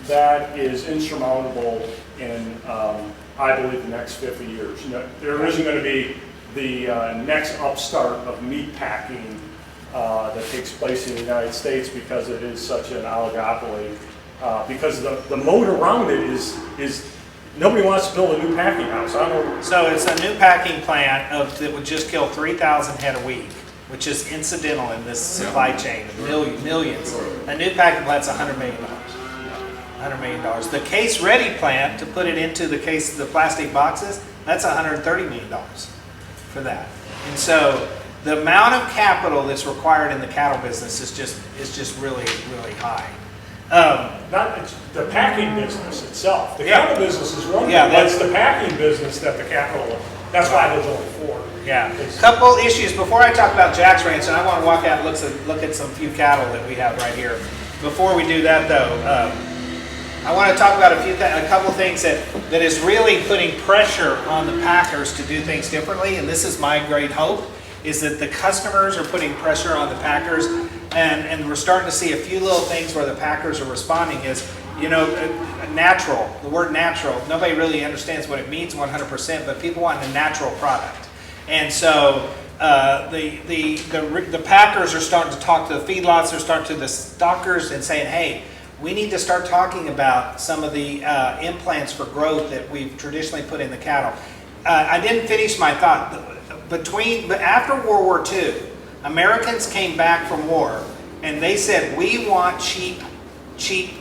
that is insurmountable in, I believe, the next 50 years. There isn't going to be the next upstart of meat packing that takes place in the United States because it is such an oligopoly. Because the moat around it is nobody wants to build a new packing house. I don't know. So it's a new packing plant that would just kill 3,000 head a week, which is incidental in this supply chain of millions. A new packing plant's $100 million. $100 million. The case-ready plant, to put it into the plastic boxes, that's $130 million for that. And so the amount of capital that's required in the cattle business is just really, really high. It's the packing business itself. The Yeah. cattle business is one thing, Yeah, but it's the packing business that the capital, that's why there's only 4. Yeah. Couple issues before I talk about Jack's Ranch, and I want to walk out and look at some few cattle that we have right here. Before we do that, though, I want to talk about a couple things that is really putting pressure on the packers to do things differently. And this is my great hope, is that the customers are putting pressure on the packers, and we're starting to see a few little things where the packers are responding. Is natural. The word natural. Nobody really understands what it means 100%, but people want a natural product. And so the packers are starting to talk to the feedlots, they're starting to the stockers and saying, hey, we need to start talking about some of the implants for growth that we've traditionally put in the cattle. I didn't finish my thought. But after World War II, Americans came back from war and they said, we want cheap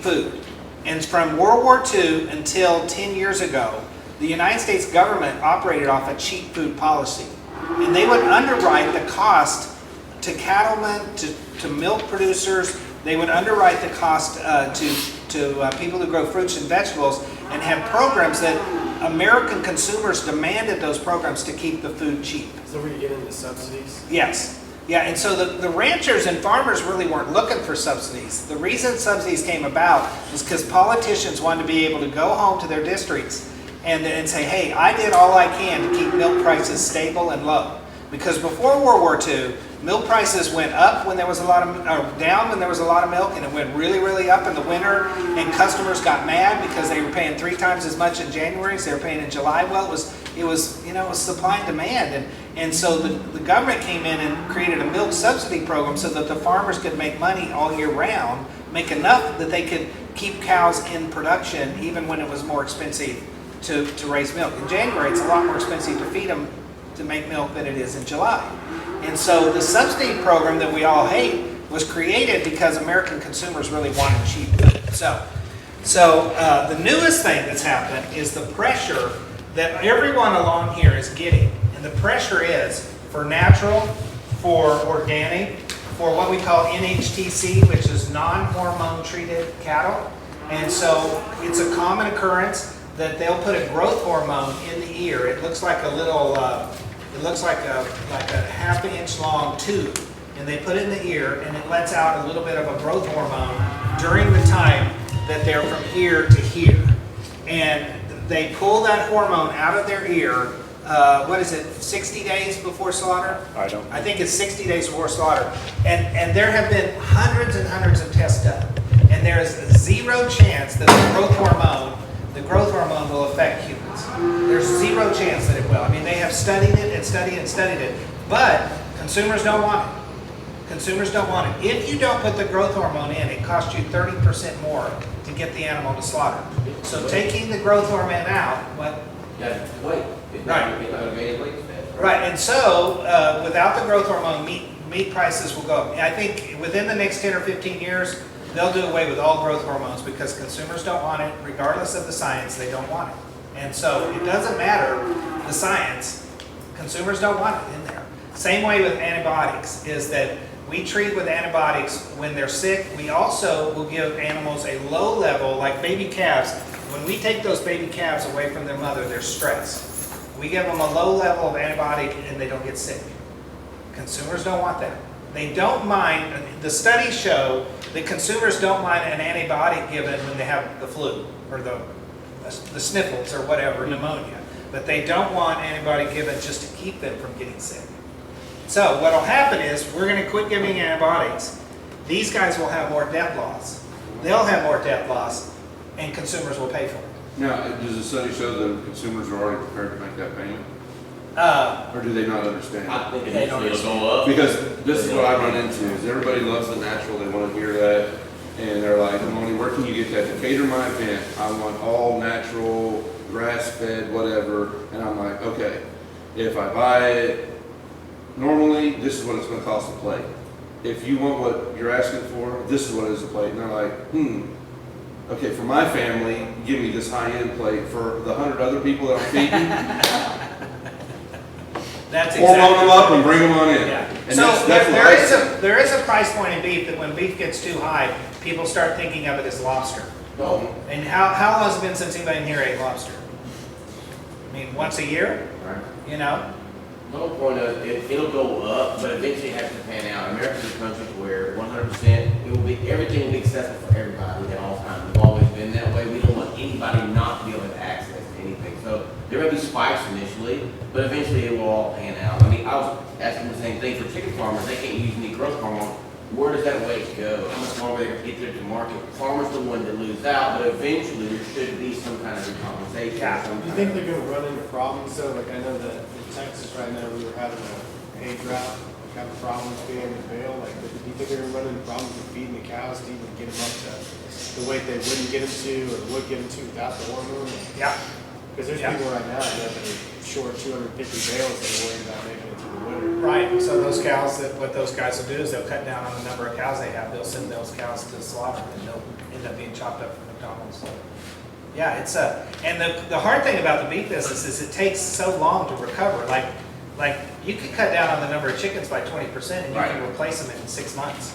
food. And from World War II until 10 years ago, the United States government operated off a cheap food policy. And they would underwrite the cost to cattlemen, to milk producers. They would underwrite the cost to people who grow fruits and vegetables, and have programs that American consumers demanded those programs to keep the food cheap. So where you get into subsidies? Yes. Yeah, and so the ranchers and farmers really weren't looking for subsidies. The reason subsidies came about was because politicians wanted to be able to go home to their districts and say, hey, I did all I can to keep milk prices stable and low. Because before World War II, milk prices went up when there was a lot of, or down when there was a lot of milk, and it went really, really up in the winter, and customers got mad because they were paying 3 times as much in January as they were paying in July. Well, it was supply and demand, and so the government came in and created a milk subsidy program so that the farmers could make money all year round, make enough that they could keep cows in production even when it was more expensive to raise milk. In January, it's a lot more expensive to feed them to make milk than it is in July. And so the subsidy program that we all hate was created because American consumers really wanted cheap food. So the newest thing that's happened is the pressure that everyone along here is getting. And the pressure is for natural, for organic, for what we call NHTC, which is non-hormone treated cattle. And so it's a common occurrence that they'll put a growth hormone in the ear. It looks like a little, it looks like a half-inch long tube, and they put it in the ear, and it lets out a little bit of a growth hormone during the time that they're from here to here. And they pull that hormone out of their ear, 60 days before slaughter? I think it's 60 days before slaughter. And there have been hundreds and hundreds of tests done, and there is zero chance that the growth hormone will affect humans. There's zero chance that it will. I mean, they have studied it and studied it and studied it, but consumers don't want it. Consumers don't want it. If you don't put the growth hormone in, it costs you 30% more to get the animal to slaughter. So taking the growth hormone out, what? Yeah, wait. Right, and so without the growth hormone, meat prices will go up. I think within the next 10 or 15 years, they'll do away with all growth hormones because consumers don't want it. Regardless of the science, they don't want it. And so it doesn't matter the science, consumers don't want it in there. Same way with antibiotics is that we treat with antibiotics when they're sick. We also will give animals a low level, like baby calves. When we take those baby calves away from their mother, they're stressed. We give them a low level of antibiotic and they don't get sick. Consumers don't want that. They don't mind, the studies show that consumers don't mind an antibiotic given when they have the flu or the sniffles or whatever, pneumonia. But they don't want antibiotic given just to keep them from getting sick. So what will happen is we're going to quit giving antibiotics. These guys will have more debt loss. They'll have more debt loss, and consumers will pay for it. Now, does the study show that consumers are already prepared to make that payment? Or do they not understand? I think it'll go up. Because this is what I run into, is everybody loves the natural, they want to hear that, and they're like, Moni, where can you get that? To cater my event, I want all natural, grass-fed, whatever, and I'm like, okay, if I buy it normally, this is what it's going to cost a plate. If you want what you're asking for, this is what it is a plate. And they're like, okay, for my family, give me this high-end plate. For the 100 other people that I'm feeding, That's or load them up and bring them on in. Yeah. And So that's there is a price point in beef that when beef gets too high, people start thinking of it as lobster. No. And how long has it been since anybody in here ate lobster? I mean, once a year? Right. You know? The whole point of it, it'll go up, but eventually it has to pan out. America's a country where 100% everything will be accessible for everybody at all times. We've always been that way. We don't want anybody not to be able to have access to anything. So there may be spikes initially, but eventually it will all pan out. I mean, I was asking the same thing for chicken farmers. They can't use any growth hormone. Where does that weight go? How much longer are they going to get there to market? Farmers are the one that lose out, but eventually there should be some kind of compensation. Yeah. Do you think they're going to run into problems though? Like I know that in Texas right now we were having a hay drought, like having problems feeding the bale. Like, do you think they're going to run into problems with feeding the cows to even get them up to the weight they wouldn't get them to or would get them to without the hormone? Yeah. Because there's Yeah. people right now that are short 250 bales and they're worried about making it through the winter. Right, so those cows, what those guys will do is they'll cut down on the number of cows they have, they'll send those cows to slaughter, and they'll end up being chopped up for McDonald's. So, yeah, it's and the hard thing about the beef business is it takes so long to recover. Like you can cut down on the number of chickens by 20% and you can replace them in 6 months.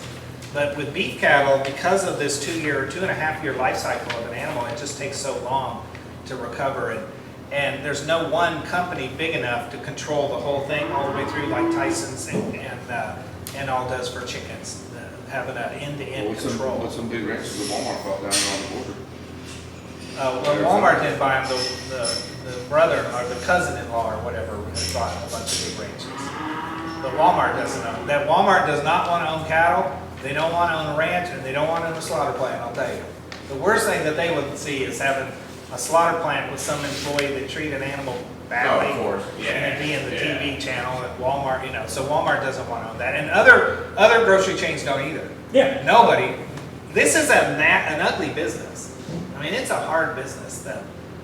But with beef cattle, because of this 2.5 year life cycle of an animal, it just takes so long to recover. And there's no one company big enough to control the whole thing all the way through, like Tyson's and all does for chickens, having an end-to-end control. What's some big ranches that Walmart bought down there on the border? Well, Walmart didn't buy them, the brother or the cousin-in-law or whatever bought a bunch of big ranches. But Walmart doesn't own. That Walmart does not want to own cattle, they don't want to own a ranch, and they don't want to own a slaughter plant, I'll tell you. The worst thing that they would see is having a slaughter plant with some employee that treat an animal badly. Oh, of course. Yeah. And it be in the TV channel at Walmart, so Walmart doesn't want to own that. And other grocery chains don't either. Yeah. Nobody. This is an ugly business. I mean, it's a hard business though.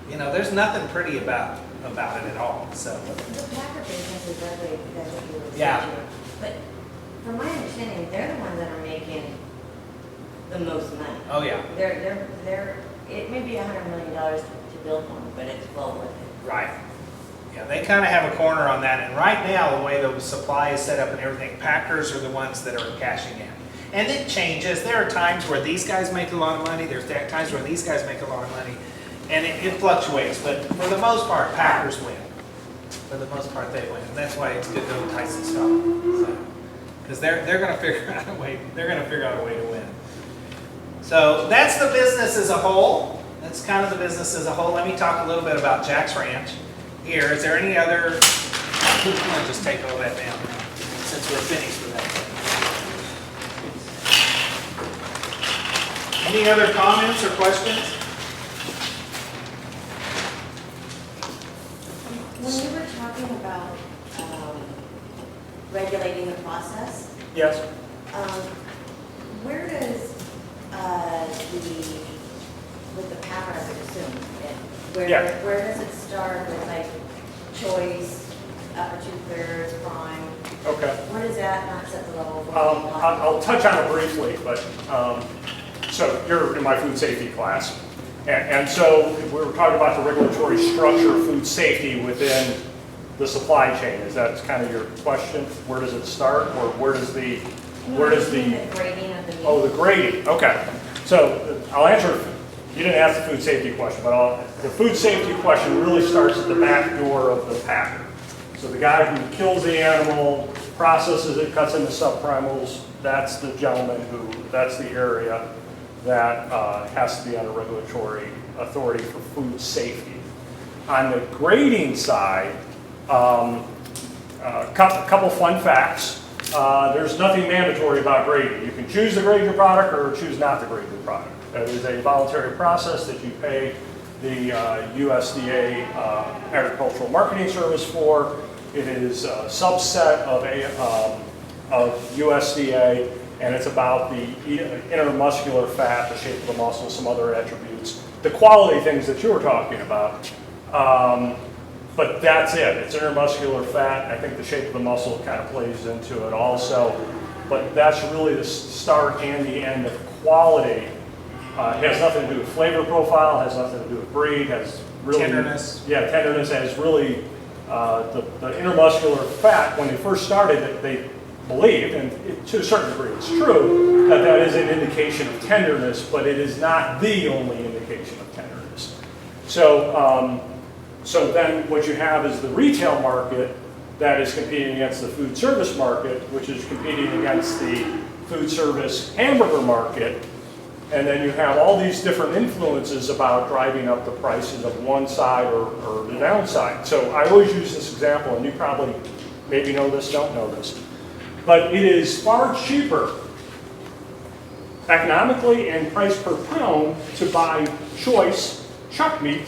There's nothing pretty about it at all, so. The packer business is ugly, that's what you were saying. Yeah. But from my understanding, they're the ones that are making the most money. Oh, yeah. It may be $100 million to build one, but it's well worth it. Right. Yeah, they kind of have a corner on that, and right now, the way the supply is set up and everything, packers are the ones that are cashing in. And it changes. There are times where these guys make a lot of money, there's times where these guys make a lot of money, and it fluctuates, but for the most part, packers win. For the most part, they win, and that's why it's good to own Tyson stock. Because they're going to figure out a way, to win. So that's the business as a whole. That's kind of the business as a whole. Let me talk a little bit about Jack's Ranch here. Is there any other, I'm going to just take all that down now, since we're finished with that. Any other comments or questions? When you were talking about regulating the process, Yes. where does with the packer, I would assume, Yeah. where does it start with like choice, upper 2/3, prime? Okay. What does that not set the level for? I'll touch on it briefly, but, so you're in my food safety class. And so we were talking about the regulatory structure of food safety within the supply chain. Is that kind of your question? Where does it start, or where does the grading of the meat? Oh, the grading, okay. So I'll answer, you didn't ask the food safety question, but the food safety question really starts at the back door of the packer. So the guy who kills the animal, processes it, cuts into subprimals, that's the gentleman that's the area that has to be under regulatory authority for food safety. On the grading side, a couple fun facts. There's nothing mandatory about grading. You can choose to grade your product or choose not to grade your product. That is a voluntary process that you pay the USDA Agricultural Marketing Service for. It is a subset of USDA, and it's about the intermuscular fat, the shape of the muscle, some other attributes, the quality things that you were talking about. But that's it. It's intermuscular fat. I think the shape of the muscle kind of plays into it also. But that's really the start and the end of quality. It has nothing to do with flavor profile, has nothing to do with breed, has really... Tenderness. Yeah, tenderness has really... the intermuscular fat, when they first started, they believed, and to a certain degree it's true, that is an indication of tenderness, but it is not the only indication of tenderness. So then what you have is the retail market that is competing against the food service market, which is competing against the food service hamburger market. And then you have all these different influences about driving up the prices of one side or the downside. So I always use this example, and you probably maybe know this, don't know this. But it is far cheaper economically and price per pound to buy choice chuck meat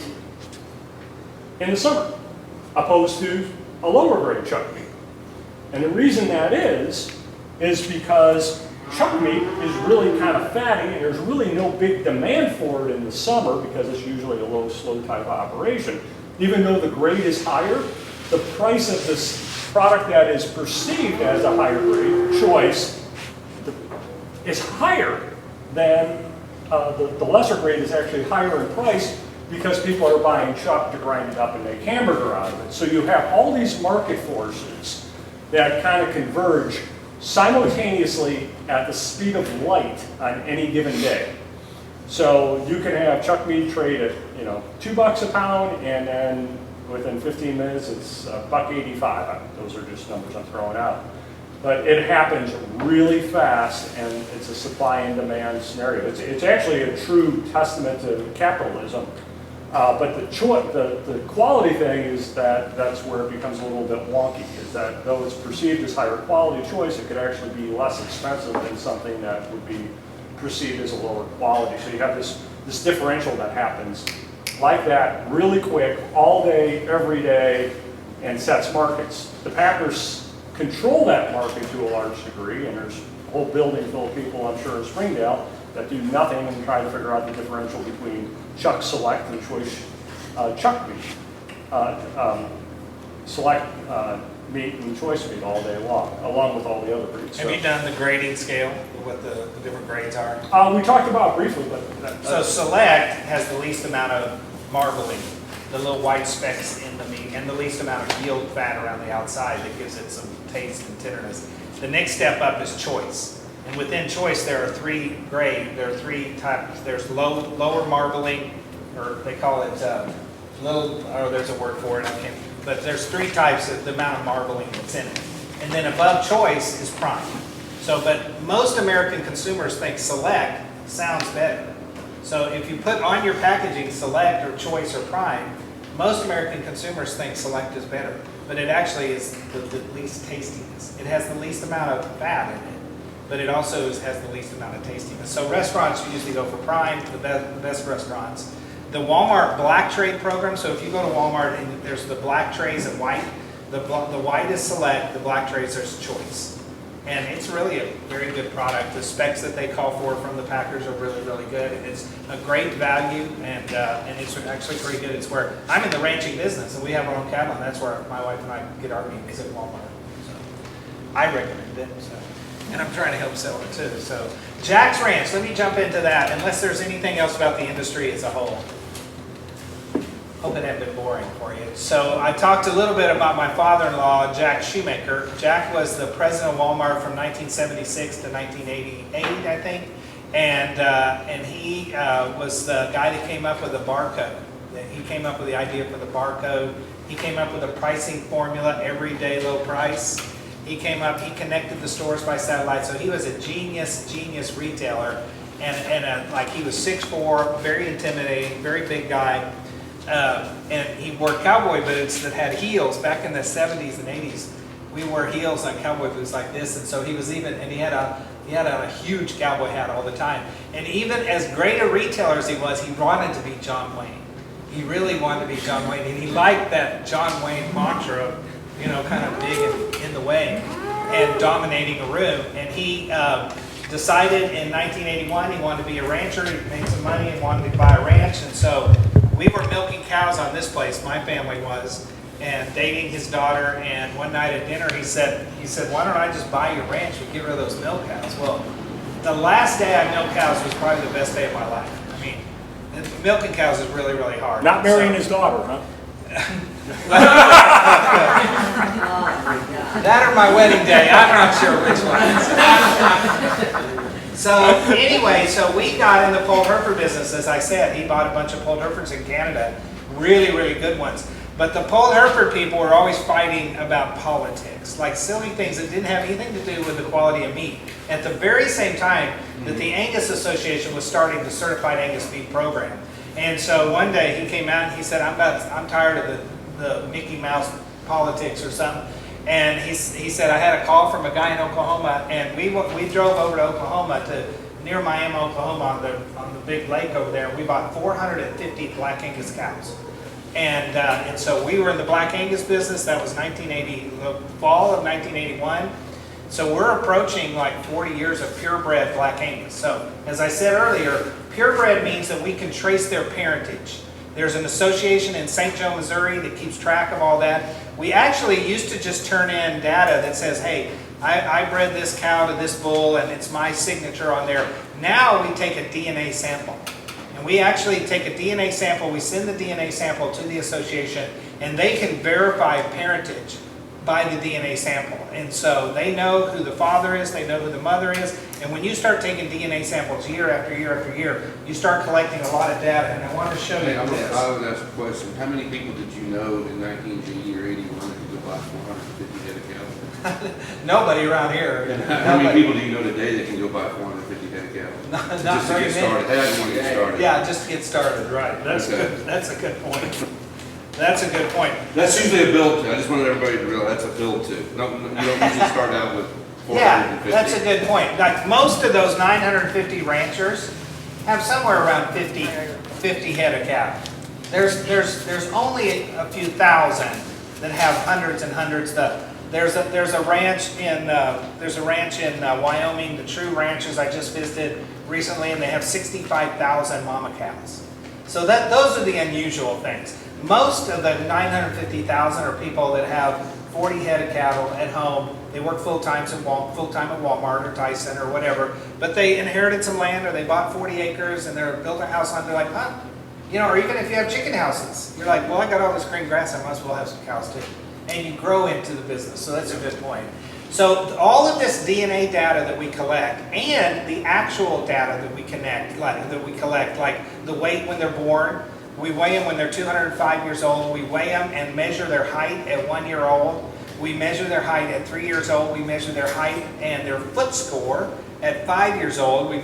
in the summer, opposed to a lower grade chuck meat. And the reason that is because chuck meat is really kind of fatty, and there's really no big demand for it in the summer because it's usually a low, slow type operation. even though the grade is higher, the price of this product that is perceived as a higher grade choice is higher than the lesser grade is actually higher in price because people are buying chuck to grind it up and make hamburger out of it. So you have all these market forces that kind of converge simultaneously at the speed of light on any given day. So you can have chuck meat trade at $2 a pound, and then within 15 minutes it's $1.85. Those are just numbers I'm throwing out. But it happens really fast, and it's a supply and demand scenario. It's actually a true testament to capitalism. But the quality thing is that's where it becomes a little bit wonky, is that though it's perceived as higher quality choice, it could actually be less expensive than something that would be perceived as a lower quality. So you have this differential that happens like that really quick, all day, every day, and sets markets. The Packers control that market to a large degree, and there's a whole building full of people, I'm sure, in Springdale that do nothing and try to figure out the differential between Chuck Select and Choice Chuck meat. Select meat and Choice meat all day long, along with all the other breeds. Have you done the grading scale, what the different grades are? We talked about it briefly, but... So Select has the least amount of marbling, the little white specks in the meat, and the least amount of yield fat around the outside that gives it some taste and tenderness. The next step up is Choice. And within Choice, there are three types. There's lower marbling, or they call it there's a word for it, but there's three types of the amount of marbling that's in it. And then above Choice is Prime. So, but most American consumers think Select sounds better. So if you put on your packaging Select or Choice or Prime, most American consumers think Select is better. But it actually is the least tastiness. It has the least amount of fat in it, but it also has the least amount of tastiness. So restaurants usually go for Prime, the best restaurants. The Walmart Black Tray program, so if you go to Walmart and there's the black trays in white, the white is Select, the black trays are Choice. And it's really a very good product. The specs that they call for from the Packers are really, really good. And it's a great value, and it's actually pretty good. It's where I'm in the ranching business, and we have our own cattle, and that's where my wife and I get our meat, is at Walmart. So I recommend it. So. And I'm trying to help sell it too. So Jack's Ranch, let me jump into that, unless there's anything else about the industry as a whole. Hope it hadn't been boring for you. So I talked a little bit about my father-in-law, Jack Shoemaker. Jack was the president of Walmart from 1976 to 1988, I think. And he was the guy that came up with the barcode. He came up with the idea for the barcode. He came up with a pricing formula, everyday low price. He connected the stores by satellite. So he was a genius retailer. And like he was 6'4", very intimidating, very big guy. And he wore cowboy boots that had heels. Back in the 70s and 80s, we wore heels on cowboy boots like this, and so he was even, and he had a huge cowboy hat all the time. And even as great a retailer as he was, he wanted to be John Wayne. He really wanted to be John Wayne, and he liked that John Wayne mantra of, kind of big and in the way and dominating a room. And he decided in 1981 he wanted to be a rancher. He made some money and wanted to buy a ranch, and so we were milking cows on this place, my family was, and dating his daughter, and one night at dinner he said, why don't I just buy your ranch and get rid of those milk cows? Well, the last day I milked cows was probably the best day of my life. I mean, milking cows is really, really hard. Not marrying his daughter, huh? That or my wedding day, I'm not sure which one. So anyway, so we got in the polled Hereford business, as I said. He bought a bunch of polled Herefords in Canada, really, really good ones. But the polled Hereford people were always fighting about politics, like silly things that didn't have anything to do with the quality of meat. At the very same time that the Angus Association was starting the Certified Angus Beef program. And so one day he came out and he said, I'm tired of the Mickey Mouse politics or something. And he said, I had a call from a guy in Oklahoma, and we drove over to Oklahoma near Miami, Oklahoma, on the big lake over there. And we bought 450 Black Angus cows. And so we were in the Black Angus business. That was the fall of 1981. So we're approaching like 40 years of purebred Black Angus. So as I said earlier, purebred means that we can trace their parentage. There's an association in St. Joe, Missouri that keeps track of all that. We actually used to just turn in data that says, hey, I bred this cow to this bull and it's my signature on there. Now we take a DNA sample. And we actually take a DNA sample, we send the DNA sample to the association, and they can verify parentage by the DNA sample. And so they know who the father is, they know who the mother is, and when you start taking DNA samples year after year after year, you start collecting a lot of data. And I want to show you Hey, I this. would ask a question. How many people did you know in 1980 or 81 that could go buy 450 head of cattle? Nobody around here. How many Nobody. people do you know today that can go buy 450 head of cattle? Not Just to very get many. started. Hey, I just want to get started. Yeah, just to get started. Right, that's Okay. good. That's a good point. That's a good point. That's usually a build to. I just wanted everybody to realize that's a build to. No, you don't usually start out with 450. Yeah, that's a good point. Like most of those 950 ranchers have somewhere around 50 head of cattle. There's only a few thousand that have hundreds and hundreds. There's a ranch in Wyoming, the True Ranches I just visited recently, and they have 65,000 mama cows. So those are the unusual things. Most of the 950,000 are people that have 40 head of cattle at home. They work full-time at Walmart or Tyson or whatever, but they inherited some land or they bought 40 acres and they're built a house on it. They're like, huh? You know, or even if you have chicken houses, you're like, well, I got all this green grass, I might as well have some cows too. And you grow into the business, so that's a good point. So all of this DNA data that we collect and the actual data that we collect, like the weight when they're born, we weigh them when they're 205 years old, we weigh them and measure their height at 1 year old, we measure their height at 3 years old, we measure their height and their foot score at 5 years old, we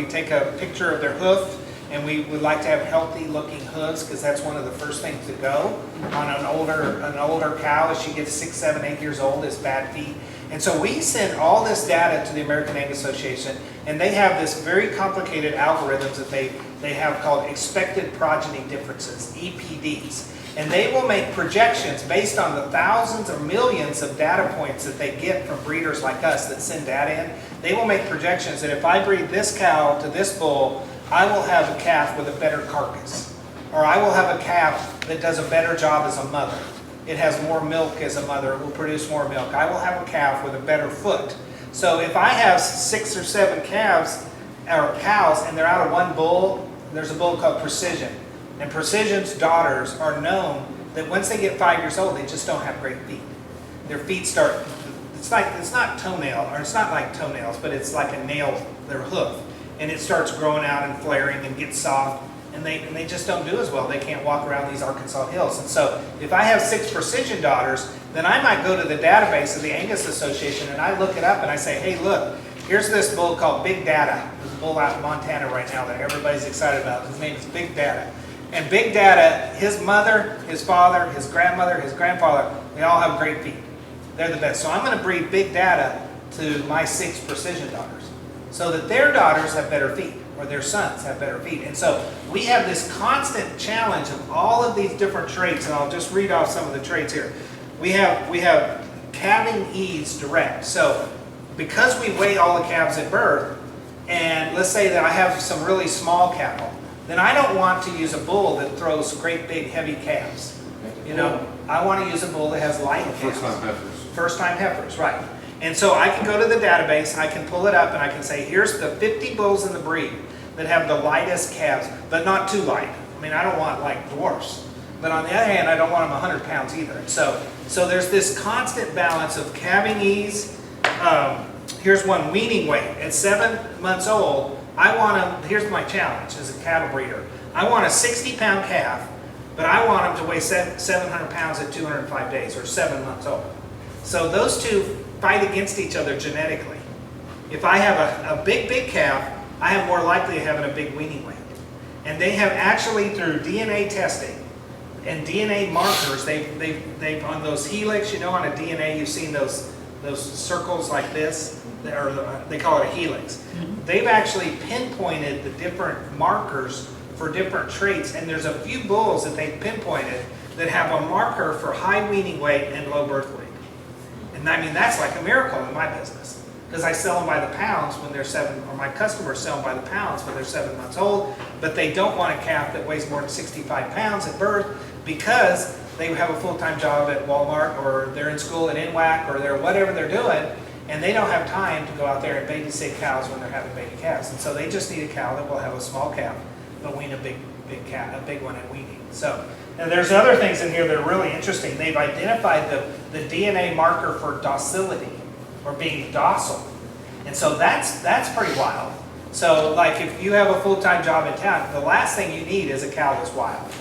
take a picture of their hoof, and we would like to have healthy looking hooves because that's one of the first things to go on an older cow as she gets 6, 7, 8 years old is bad feet. And so we send all this data to the American Egg Association, and they have this very complicated algorithms that they have called expected progeny differences, EPDs. And they will make projections based on the thousands or millions of data points that they get from breeders like us that send data in. They will make projections that if I breed this cow to this bull, I will have a calf with a better carcass. Or I will have a calf that does a better job as a mother. It has more milk as a mother, it will produce more milk. I will have a calf with a better foot. So if I have 6 or 7 calves, or cows, and they're out of one bull, there's a bull called Precision. And Precision's daughters are known that once they get 5 years old, they just don't have great feet. Their feet start, it's not toenail, or it's not like toenails, but it's like a nail, their hoof. And it starts growing out and flaring and gets soft, and they just don't do as well. They can't walk around these Arkansas hills. And so if I have 6 Precision daughters, then I might go to the database of the Angus Association and I look it up and I say, hey, look, here's this bull called Big Data. There's a bull out in Montana right now that everybody's excited about. His name is Big Data. And Big Data, his mother, his father, his grandmother, his grandfather, they all have great feet. They're the best. So I'm going to breed Big Data to my 6 Precision daughters so that their daughters have better feet, or their sons have better feet. And so we have this constant challenge of all of these different traits, and I'll just read off some of the traits here. We have calving ease direct. So because we weigh all the calves at birth, and let's say that I have some really small cattle, then I don't want to use a bull that throws great big heavy calves. You know, I want to use a bull that has light calves. First-time heifers. First-time heifers, right. And so I can go to the database, I can pull it up, and I can say, here's the 50 bulls in the breed that have the lightest calves, but not too light. I mean, I don't want like dwarfs. But on the other hand, I don't want them 100 pounds either. So there's this constant balance of calving ease. Here's one, weaning weight. At 7 months old, I want them, here's my challenge as a cattle breeder. I want a 60-pound calf, but I want them to weigh 700 pounds at 205 days, or 7 months old. So those two fight against each other genetically. If I have a big calf, I have more likely of having a big weaning weight. And they have actually, through DNA testing and DNA markers, they've on those helix, you know, on a DNA, you've seen those circles like this, or they call it a helix. They've actually pinpointed the different markers for different traits, and there's a few bulls that they've pinpointed that have a marker for high weaning weight and low birth weight. And I mean, that's like a miracle in my business. because I sell them by the pounds when they're 7, or my customers sell them by the pounds when they're 7 months old, but they don't want a calf that weighs more than 65 pounds at birth because they have a full-time job at Walmart, or they're in school at NWAC, or they're whatever they're doing, and they don't have time to go out there and babysit cows when they're having baby calves. And so they just need a cow that will have a small calf, but wean a big one at weaning. So, and there's other things in here that are really interesting. They've identified the DNA marker for docility, or being docile. And so that's pretty wild. So like if you have a full-time job in town, the last thing you need is a cow that's wild.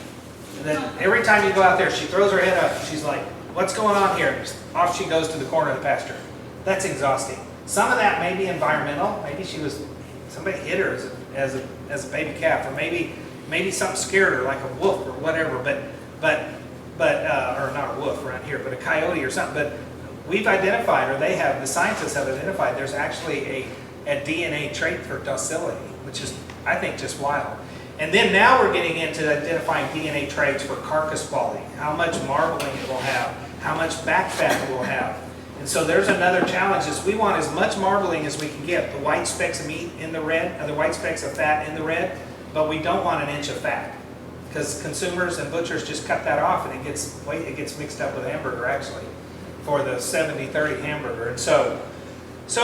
And then every time you go out there, she throws her head up, she's like, what's going on here? Off she goes to the corner of the pasture. That's exhausting. Some of that may be environmental. Maybe somebody hit her as a baby calf, or maybe something scared her, like a wolf or whatever, or not a wolf around here, but a coyote or something. But we've identified, or the scientists have identified, there's actually a DNA trait for docility, which is, I think, just wild. And then now we're getting into identifying DNA traits for carcass quality, how much marbling it will have, how much back fat it will have. And so there's another challenge, is we want as much marbling as we can get, the white specks of meat in the red, the white specks of fat in the red, but we don't want an inch of fat, because consumers and butchers just cut that off, and it gets mixed up with hamburger, actually, for the 70-30 hamburger. And so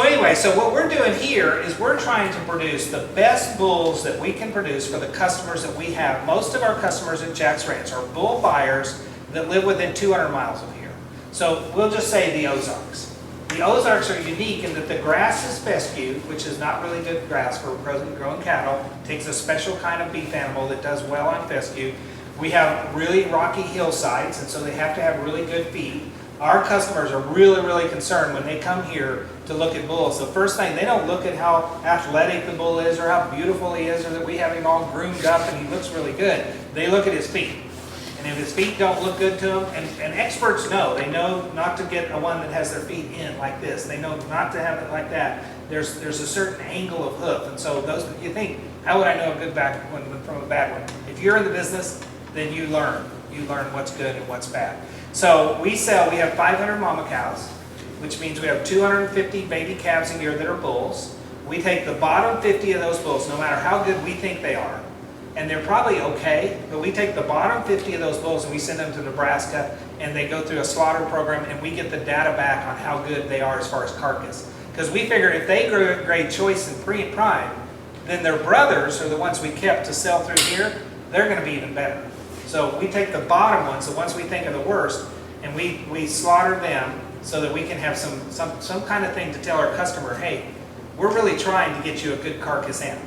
anyway, so what we're doing here is we're trying to produce the best bulls that we can produce for the customers that we have. Most of our customers at Jack's Ranch are bull buyers that live within 200 miles of here. So we'll just say the Ozarks. The Ozarks are unique in that the grass is fescue, which is not really good grass for growing cattle. It takes a special kind of beef animal that does well on fescue. We have really rocky hillsides, and so they have to have really good feed. Our customers are really, really concerned when they come here to look at bulls. The first thing, they don't look at how athletic the bull is, or how beautiful he is, or that we have him all groomed up and he looks really good. They look at his feet. And if his feet don't look good to him, and experts know, they know not to get a one that has their feet in like this. They know not to have it like that. There's a certain angle of hoof. And so those, you think, how would I know a good back one from a bad one? If you're in the business, then you learn. You learn what's good and what's bad. So we have 500 mama cows, which means we have 250 baby calves a year that are bulls. We take the bottom 50 of those bulls, no matter how good we think they are, and they're probably okay, but we take the bottom 50 of those bulls and we send them to Nebraska, and they go through a slaughter program, and we get the data back on how good they are as far as carcass. Because we figure if they grade choice and prime, then their brothers are the ones we kept to sell through here, they're going to be even better. So we take the bottom ones, the ones we think are the worst, and we slaughter them so that we can have some kind of thing to tell our customer, hey, we're really trying to get you a good carcass animal.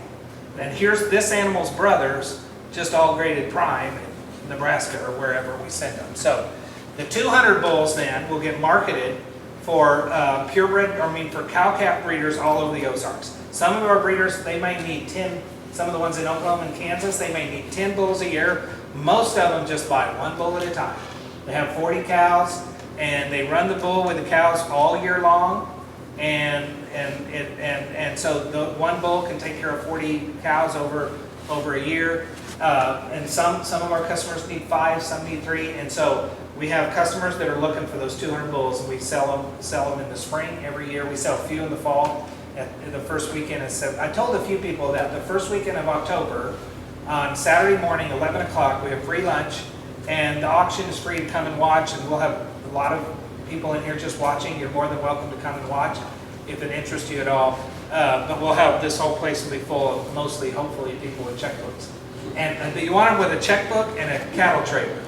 And here's this animal's brothers, just all graded prime in Nebraska or wherever we send them. So the 200 bulls then will get marketed for for cow-calf breeders all over the Ozarks. Some of our breeders, they may need 10, some of the ones in Oklahoma and Kansas, they may need 10 bulls a year. Most of them just buy one bull at a time. They have 40 cows, and they run the bull with the cows all year long, and so the one bull can take care of 40 cows over a year. And some of our customers need 5, some need 3, and so we have customers that are looking for those 200 bulls, and we sell them in the spring every year. We sell a few in the fall. At the first weekend, I told a few people that the first weekend of October, on Saturday morning, 11 o'clock, we have free lunch, and the auction is free to come and watch, and we'll have a lot of people in here just watching. You're more than welcome to come and watch if it interests you at all. But we'll have, this whole place will be full of mostly, hopefully, people with checkbooks. And you want them with a checkbook and a cattle trailer,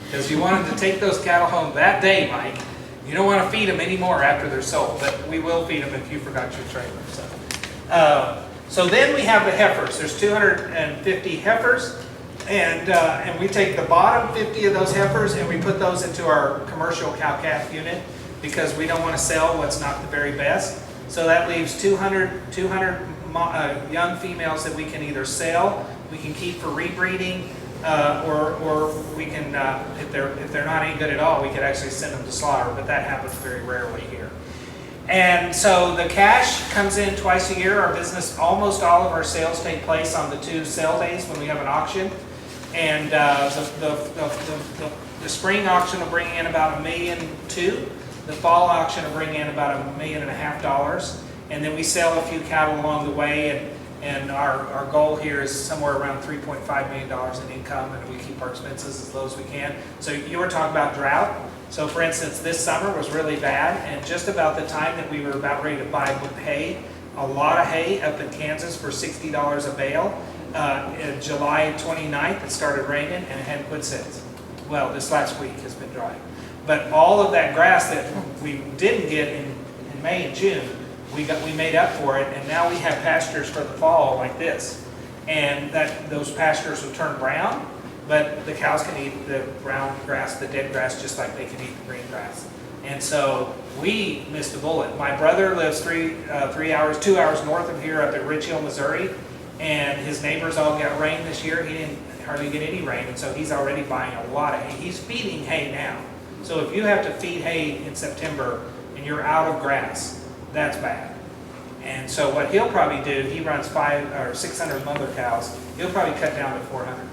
because you want them to take those cattle home that day, Mike. You don't want to feed them anymore after they're sold, but we will feed them if you forgot your trailer. So then we have the heifers. There's 250 heifers, and we take the bottom 50 of those heifers and we put those into our commercial cow-calf unit, because we don't want to sell what's not the very best. So that leaves 200 young females that we can either sell, we can keep for rebreeding, or we can, if they're not any good at all, we could actually send them to slaughter, but that happens very rarely here. And so the cash comes in twice a year. Our business, almost all of our sales take place on the 2 sale days when we have an auction. And the spring auction will bring in about $1.2 million. The fall auction will bring in about $1.5 million. and then we sell a few cattle along the way, and our goal here is somewhere around $3.5 million in income, and we keep our expenses as low as we can. So you were talking about drought. So for instance, this summer was really bad, and just about the time that we were about ready to buy hay, a lot of hay up in Kansas for $60 a bale. July 29th, it started raining, and it hadn't quit since. Well, this last week has been dry. But all of that grass that we didn't get in May and June, we made up for it, and now we have pastures for the fall like this. And those pastures will turn brown, but the cows can eat the brown grass, the dead grass, just like they can eat the green grass. And so we missed a bullet. My brother lives 2 hours north of here up at Rich Hill, Missouri, and his neighbors all got rain this year. He didn't hardly get any rain, and so he's already buying a lot of hay. He's feeding hay now. So if you have to feed hay in September and you're out of grass, that's bad. And so what he'll probably do, he runs 500 or 600 mother cows, he'll probably cut down to 400.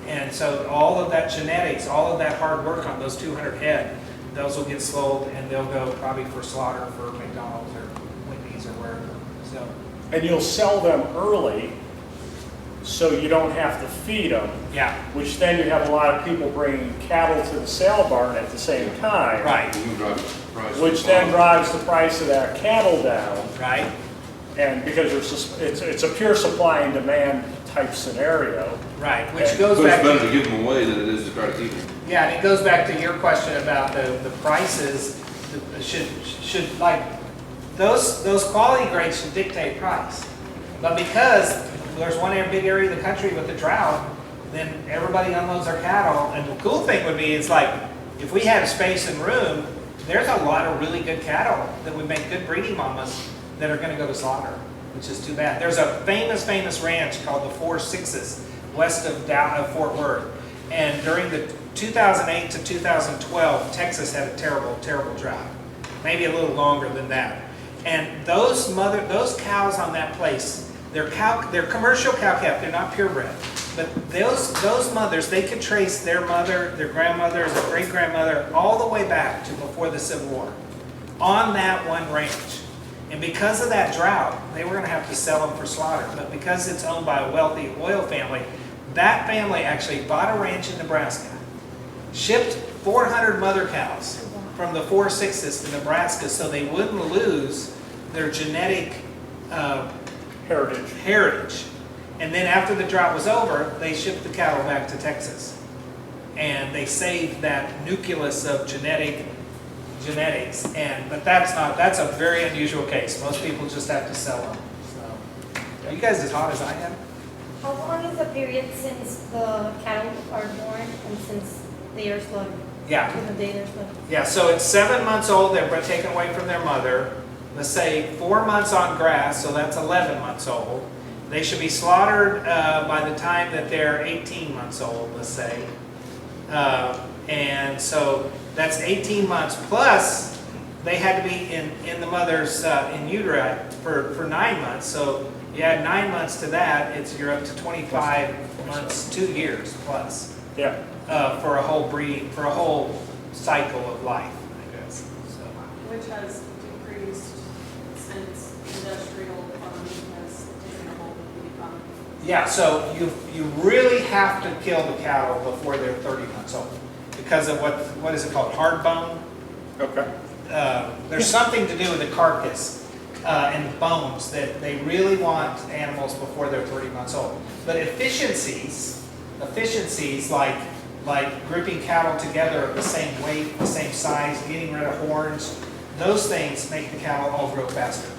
And so all of that genetics, all of that hard work on those 200 head, those will get sold, and they'll go probably for slaughter for McDonald's or Wendy's or wherever. So. And you'll sell them early, so you don't have to feed them. Yeah. Which then you have a lot of people bringing cattle to the sale barn at the same time. Right. Which then drives the price of that cattle down. Right. And because it's a pure supply and demand type scenario. Right. Which But goes it's back better to, to give them away than it is to try to keep them. yeah, and it goes back to your question about the prices. Should like those quality grades should dictate price. But because there's one big area of the country with the drought, then everybody unloads their cattle. And the cool thing would be, it's like, if we had space and room, there's a lot of really good cattle that would make good breeding mamas that are gonna go to slaughter, which is too bad. There's a famous ranch called the 4 Sixes west of Fort Worth. And during the 2008 to 2012, Texas had a terrible drought. Maybe a little longer than that. And those cows on that place, they're commercial cow calf, they're not purebred. But those mothers, they could trace their mother, their grandmother, their great-grandmother, all the way back to before the Civil War, on that one ranch. And because of that drought, they were gonna have to sell them for slaughter. But because it's owned by a wealthy oil family, that family actually bought a ranch in Nebraska, shipped 400 mother cows from the 4 Sixes to Nebraska so they wouldn't lose their genetic heritage. And then after the drought was over, they shipped the cattle back to Texas. And they saved that nucleus of genetics. But that's a very unusual case. Most people just have to sell them. So, are you guys as hot as I am? How long is the period since the cattle are born and since they are slaughtered? Yeah. To the day they're slaughtered? Yeah, so it's 7 months old, they're taken away from their mother. Let's say 4 months on grass, so that's 11 months old. They should be slaughtered by the time that they're 18 months old, let's say. And so that's 18 months, plus they had to be in the mother's in utero for 9 months. So you add 9 months to that, you're up to 25 months, 2 years plus. Yeah. For a whole cycle of life, I guess. So. Which has decreased since industrial farming has taken a hold of the economy. Yeah, so you really have to kill the cattle before they're 30 months old because of what is it called, hard bone? Okay. There's something to do with the carcass and the bones that they really want animals before they're 30 months old. But efficiencies like grouping cattle together of the same weight, the same size, getting rid of horns, those things make the cattle all grow faster.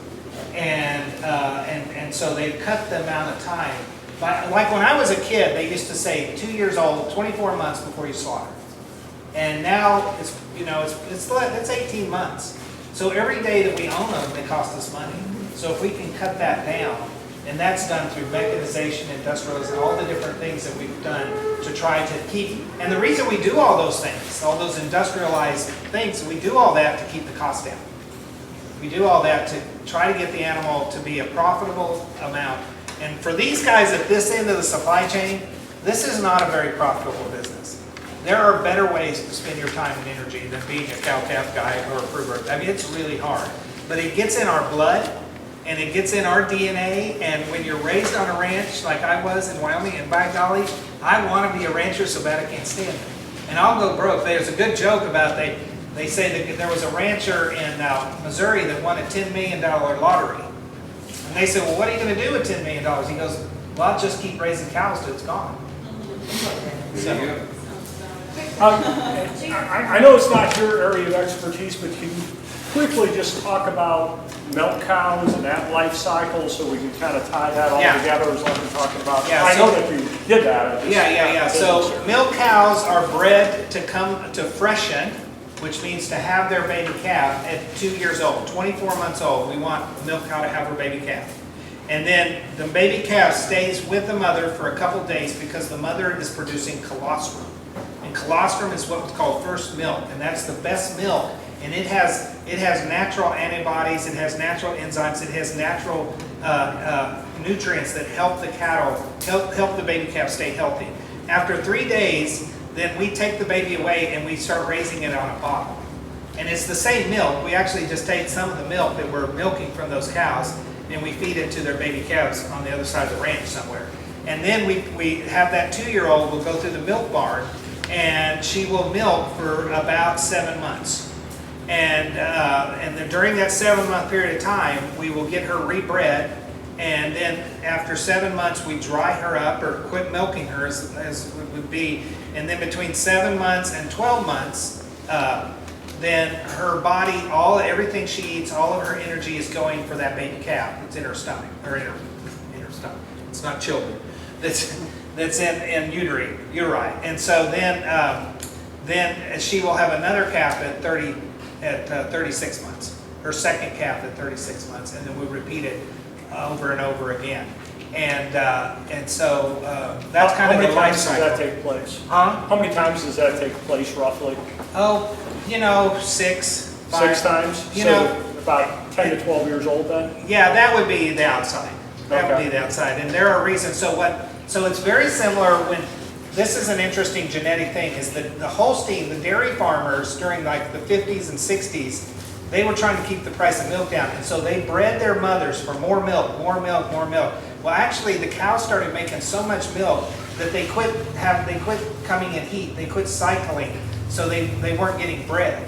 And so they cut the amount of time. Like when I was a kid, they used to say 2 years old, 24 months before you slaughter. And now it's 18 months. So every day that we own them, they cost us money. So if we can cut that down, and that's done through mechanization, industrialization, all the different things that we've done to try to keep. And the reason we do all those things, all those industrialized things, we do all that to keep the cost down. We do all that to try to get the animal to be a profitable amount. And for these guys at this end of the supply chain, this is not a very profitable business. There are better ways to spend your time and energy than being a cow-calf guy or a fruit bird. I mean, it's really hard. but it gets in our blood and it gets in our DNA. And when you're raised on a ranch like I was in Wyoming, and by golly, I want to be a rancher so bad I can't stand it. And I'll go broke. There's a good joke about they say that there was a rancher in Missouri that won a $10 million lottery. And they said, well, what are you going to do with $10 million? He goes, well, I'll just keep raising cows till it's gone. There you go. I know it's not your area of expertise, but can you quickly just talk about milk cows and that life cycle so we can kind of tie that all together as like we're talking about? Yeah, I know that you did that. Yeah. So milk cows are bred to come to freshen, which means to have their baby calf at 2 years old, 24 months old. We want a milk cow to have her baby calf. And then the baby calf stays with the mother for a couple days because the mother is producing colostrum. And colostrum is what's called first milk, and that's the best milk. And it has natural antibodies, it has natural enzymes, it has natural nutrients that help the cattle, help the baby calf stay healthy. After 3 days, then we take the baby away and we start raising it on a bottle. And it's the same milk. We actually just take some of the milk that we're milking from those cows and we feed it to their baby calves on the other side of the ranch somewhere. And then we have that 2-year-old will go through the milk barn and she will milk for about 7 months. And then during that 7-month period of time, we will get her rebred. And then after 7 months, we dry her up or quit milking her as it would be. And then between 7 months and 12 months, then her body, everything she eats, all of her energy is going for that baby calf that's in her stomach, or in her stomach. It's not children. That's in uteri. And so then she will have another calf at 36 months. Her second calf at 36 months, and then we repeat it over and over again. And so that's kind of the life cycle. How many times does that take place? Huh? How many times does that take place roughly? Oh, 6, 5. 6 times? You so know, about 10 to 12 years old then? Yeah, that would be the outside. That would Okay. be the outside. And there are reasons. So it's very similar when, this is an interesting genetic thing, is that the Holstein, the dairy farmers during like the 50s and 60s, they were trying to keep the price of milk down. And so they bred their mothers for more milk, more milk, more milk. Well, actually the cows started making so much milk that they quit coming in heat. They quit cycling. So they weren't getting bred.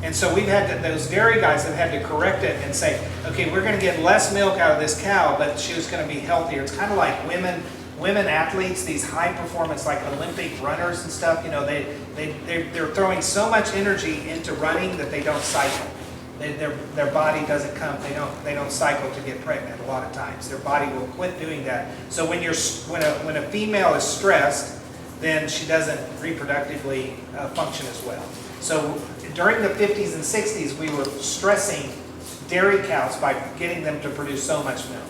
And so we've had those dairy guys have had to correct it and say, okay, we're going to get less milk out of this cow, but she was going to be healthier. It's kind of like women athletes, these high performance like Olympic runners and stuff. You know, they're throwing so much energy into running that they don't cycle. Their body doesn't come. They don't cycle to get pregnant. A lot of times, their body will quit doing that. So when a female is stressed, then she doesn't reproductively function as well. So during the 50s and 60s, we were stressing dairy cows by getting them to produce so much milk.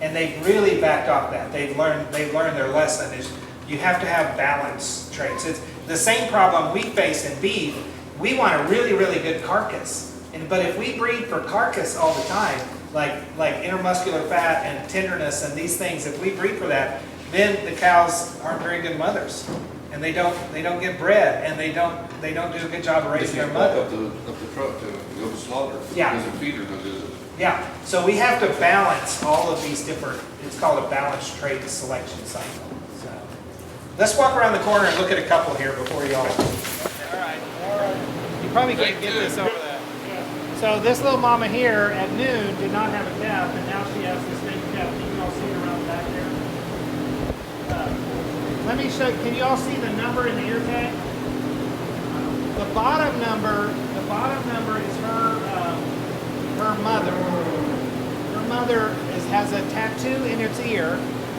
And they've really backed off that. They've learned their lesson is you have to have balance traits. It's the same problem we face in beef. We want a really, really good carcass. But if we breed for carcass all the time, like intermuscular fat and tenderness and these things, if we breed for that, then the cows aren't very good mothers. And they don't get bred, and they don't do a good job of raising their mother. Up the truck to go to slaughter. Yeah. Because the feeder does it. Yeah, so we have to balance all of these different, it's called a balanced trait selection cycle. So let's walk around the corner and look at a couple here before you all. All right. You probably can't get this over there. So this little mama here at noon did not have a calf, and now she has this big calf. Can you all see it around back there? Let me show, can you all see the number in the ear tag? The bottom number is her mother. Her mother has a tattoo in its ear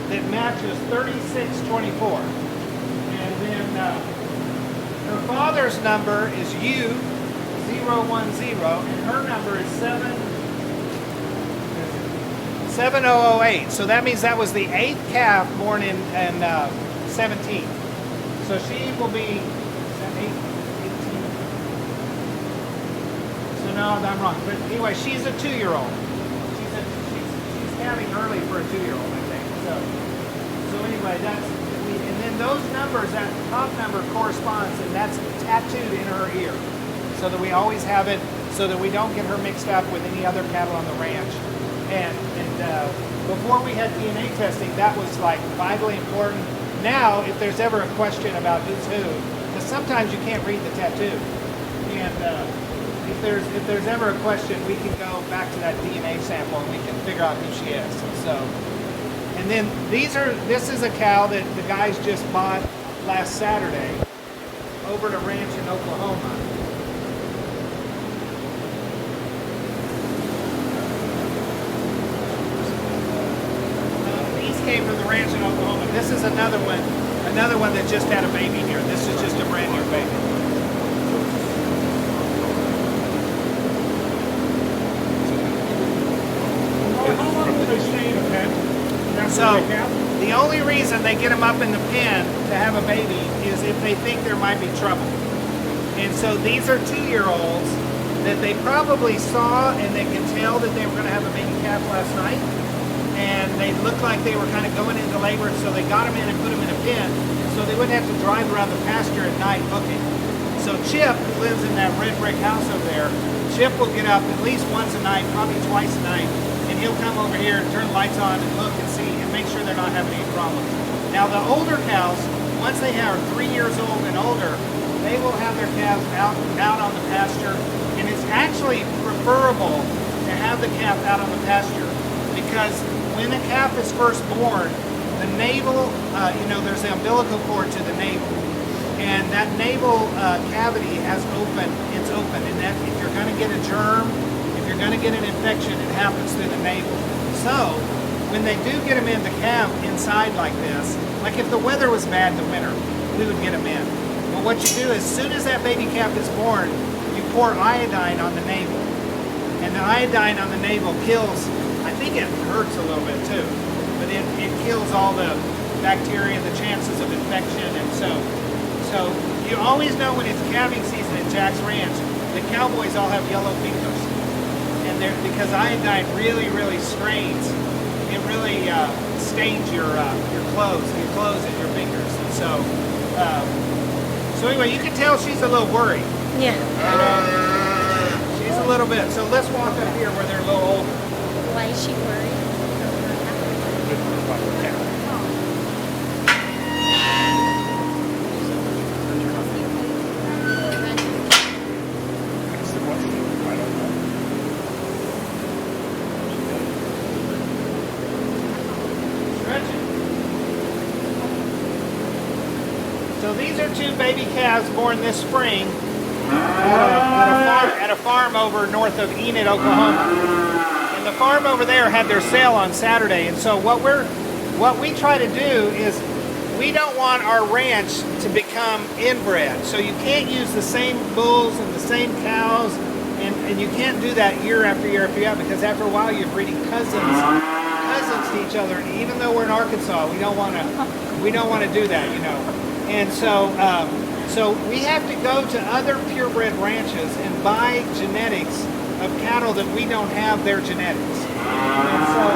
that matches 3624. And then her father's number is U010, and her number is 7008. So that means that was the 8th calf born in 17. So she will be 18. So no, I'm wrong. But anyway, she's a 2-year-old. She's having early for a 2-year-old, I think. So anyway, and then those numbers, that top number corresponds, and that's tattooed in her ear. so that we always have it, so that we don't get her mixed up with any other cattle on the ranch. And before we had DNA testing, that was like vitally important. Now, if there's ever a question about who's who, because sometimes you can't read the tattoo, and if there's ever a question, we can go back to that DNA sample and we can figure out who she is. So, and then this is a cow that the guys just bought last Saturday over at a ranch in Oklahoma. These came from the ranch in Oklahoma. This is another one that just had a baby here. This is just a brand new baby. How long will they stay in a pen? So the only reason they get them up in the pen to have a baby is if they think there might be trouble. And so these are 2-year-olds that they probably saw, and they could tell that they were going to have a baby calf last night. And they looked like they were kind of going into labor, so they got them in and put them in a pen so they wouldn't have to drive around the pasture at night looking. So Chip, who lives in that red brick house over there, Chip will get up at least once a night, probably twice a night, and he'll come over here and turn the lights on and look and see and make sure they're not having any problems. Now the older cows, once they are 3 years old and older, they will have their calves out on the pasture, and it's actually preferable to have the calf out on the pasture, because when the calf is first born, the navel, there's the umbilical cord to the navel, and that navel cavity it's open, and that if you're going to get a germ, if you're going to get an infection, it happens through the navel. So when they do get them in the calf inside like this, like if the weather was bad in the winter, we would get them in. But what you do, as soon as that baby calf is born, you pour iodine on the navel, and the iodine on the navel kills. I think it hurts a little bit too, but it kills all the bacteria, the chances of infection, and so you always know when it's calving season at Jack's Ranch, the cowboys all have yellow fingers, and because iodine really strains, it really stains your clothes and your fingers, and so anyway, you can tell she's a little worried. Yeah. She's a little bit. So let's walk up here where they're a little older. Why is she worried? That's the question. I don't know. So these are 2 baby calves born this spring at a farm over north of Enid, Oklahoma. And the farm over there had their sale on Saturday. And so what we try to do is we don't want our ranch to become inbred. So you can't use the same bulls and the same cows, and you can't do that year after year after year, because after a while you're breeding cousins to each other. And even though we're in Arkansas, we don't want to do that, And so we have to go to other purebred ranches and buy genetics of cattle that we don't have their genetics. And so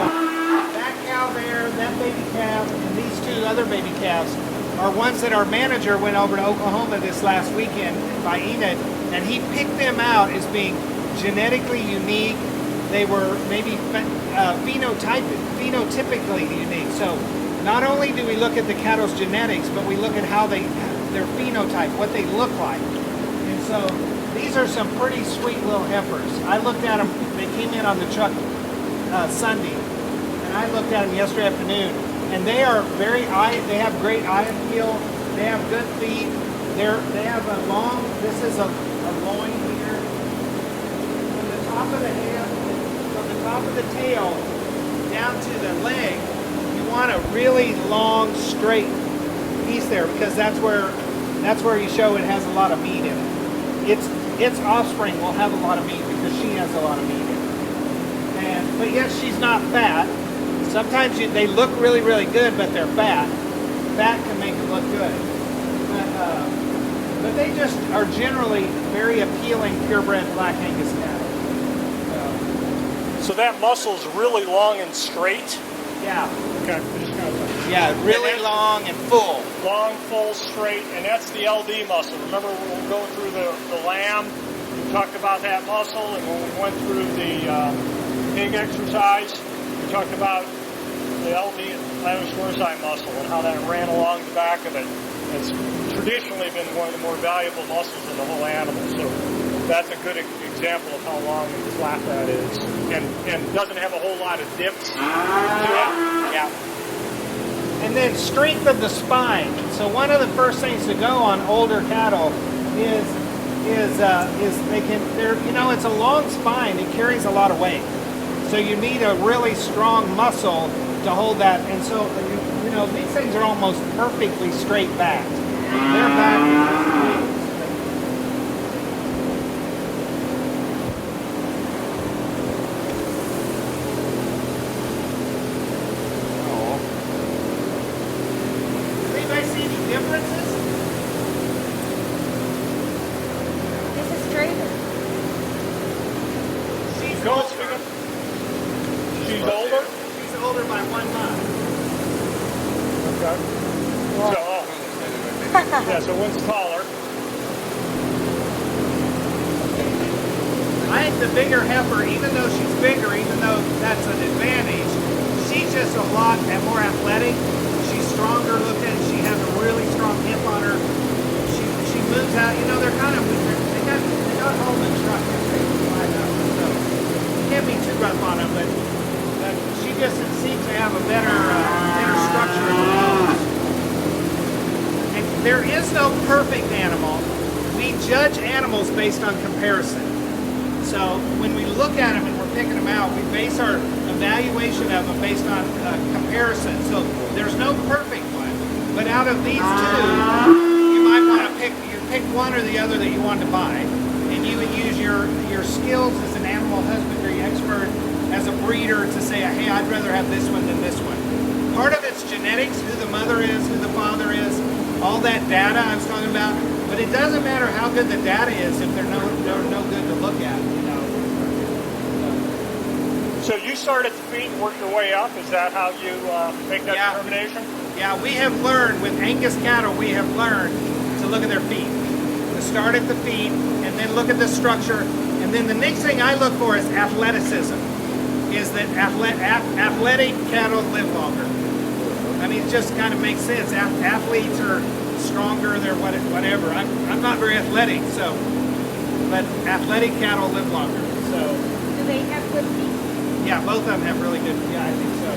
that cow there, that baby calf, and these 2 other baby calves are ones that our manager went over to Oklahoma this last weekend by Enid, and he picked them out as being genetically unique. They were maybe phenotypically unique. So not only do we look at the cattle's genetics, but we look at how their phenotype, what they look like. And so these are some pretty sweet little heifers. I looked at them, they came in on the truck Sunday, and I looked at them yesterday afternoon, and they are they have great eye appeal, they have good feet, they have a long, this is a loin here, from the top of the head, from the top of the tail down to the leg. You want a really long, straight piece there, because that's where you show it has a lot of meat in it. Its offspring will have a lot of meat because she has a lot of meat in it. But yet she's not fat. Sometimes they look really good, but they're fat. Fat can make them look good. But they just are generally very appealing purebred Black Angus cattle. So that muscle's really long and straight? Yeah. Okay. Yeah, really long and full. Long, full, straight, and that's the LD muscle. Remember when we were going through the lamb? talked about that muscle, and when we went through the pig exercise, we talked about the LV, lateral dorsine muscle, and how that ran along the back of it. It's traditionally been one of the more valuable muscles in the whole animal, so that's a good example of how long and flat that is, and doesn't have a whole lot of dips to it. Yeah. And then strength of the spine. So one of the first things to go on older cattle is they can, it's a long spine. It carries a lot of weight. So you need a really strong muscle to hold that. And so, these things are almost perfectly straight back. Their back is differences? This is straighter. She's Go, older. Speaker. She's older? She's older by 1 month. Okay. So one's taller. I think the bigger heifer, even though she's bigger, even though that's an advantage, she's just a lot more athletic. She's stronger looking. She has a really strong hip on her. She moves out. They're kind of they got home instructors. They fly out, so you can't be too rough on them. But she just seems to have a better structure of her bones. And there is no perfect animal. We judge animals based on comparison. So when we look at them and we're picking them out, we base our evaluation of them based on comparison. So there's no perfect one. But out of these two, you might want to pick one or the other that you want to buy. And you would use your skills as an animal husbandry expert, as a breeder, to say, hey, I'd rather have this one than this one. Part of it's genetics, who the mother is, who the father is, all that data I was talking about. But it doesn't matter how good the data is if they're no good to look at. So you start at the feet and work your way up? Is that how you make that determination? Yeah, we have learned, with Angus cattle, we have learned to look at their feet. To start at the feet, and then look at the structure. And then the next thing I look for is athleticism. Is that athletic cattle live longer. I mean, it just kind of makes sense. Athletes are stronger, they're whatever. I'm not very athletic, but athletic cattle live longer. So. Do they have good feet? Yeah, both of them have really good. Yeah, I think so.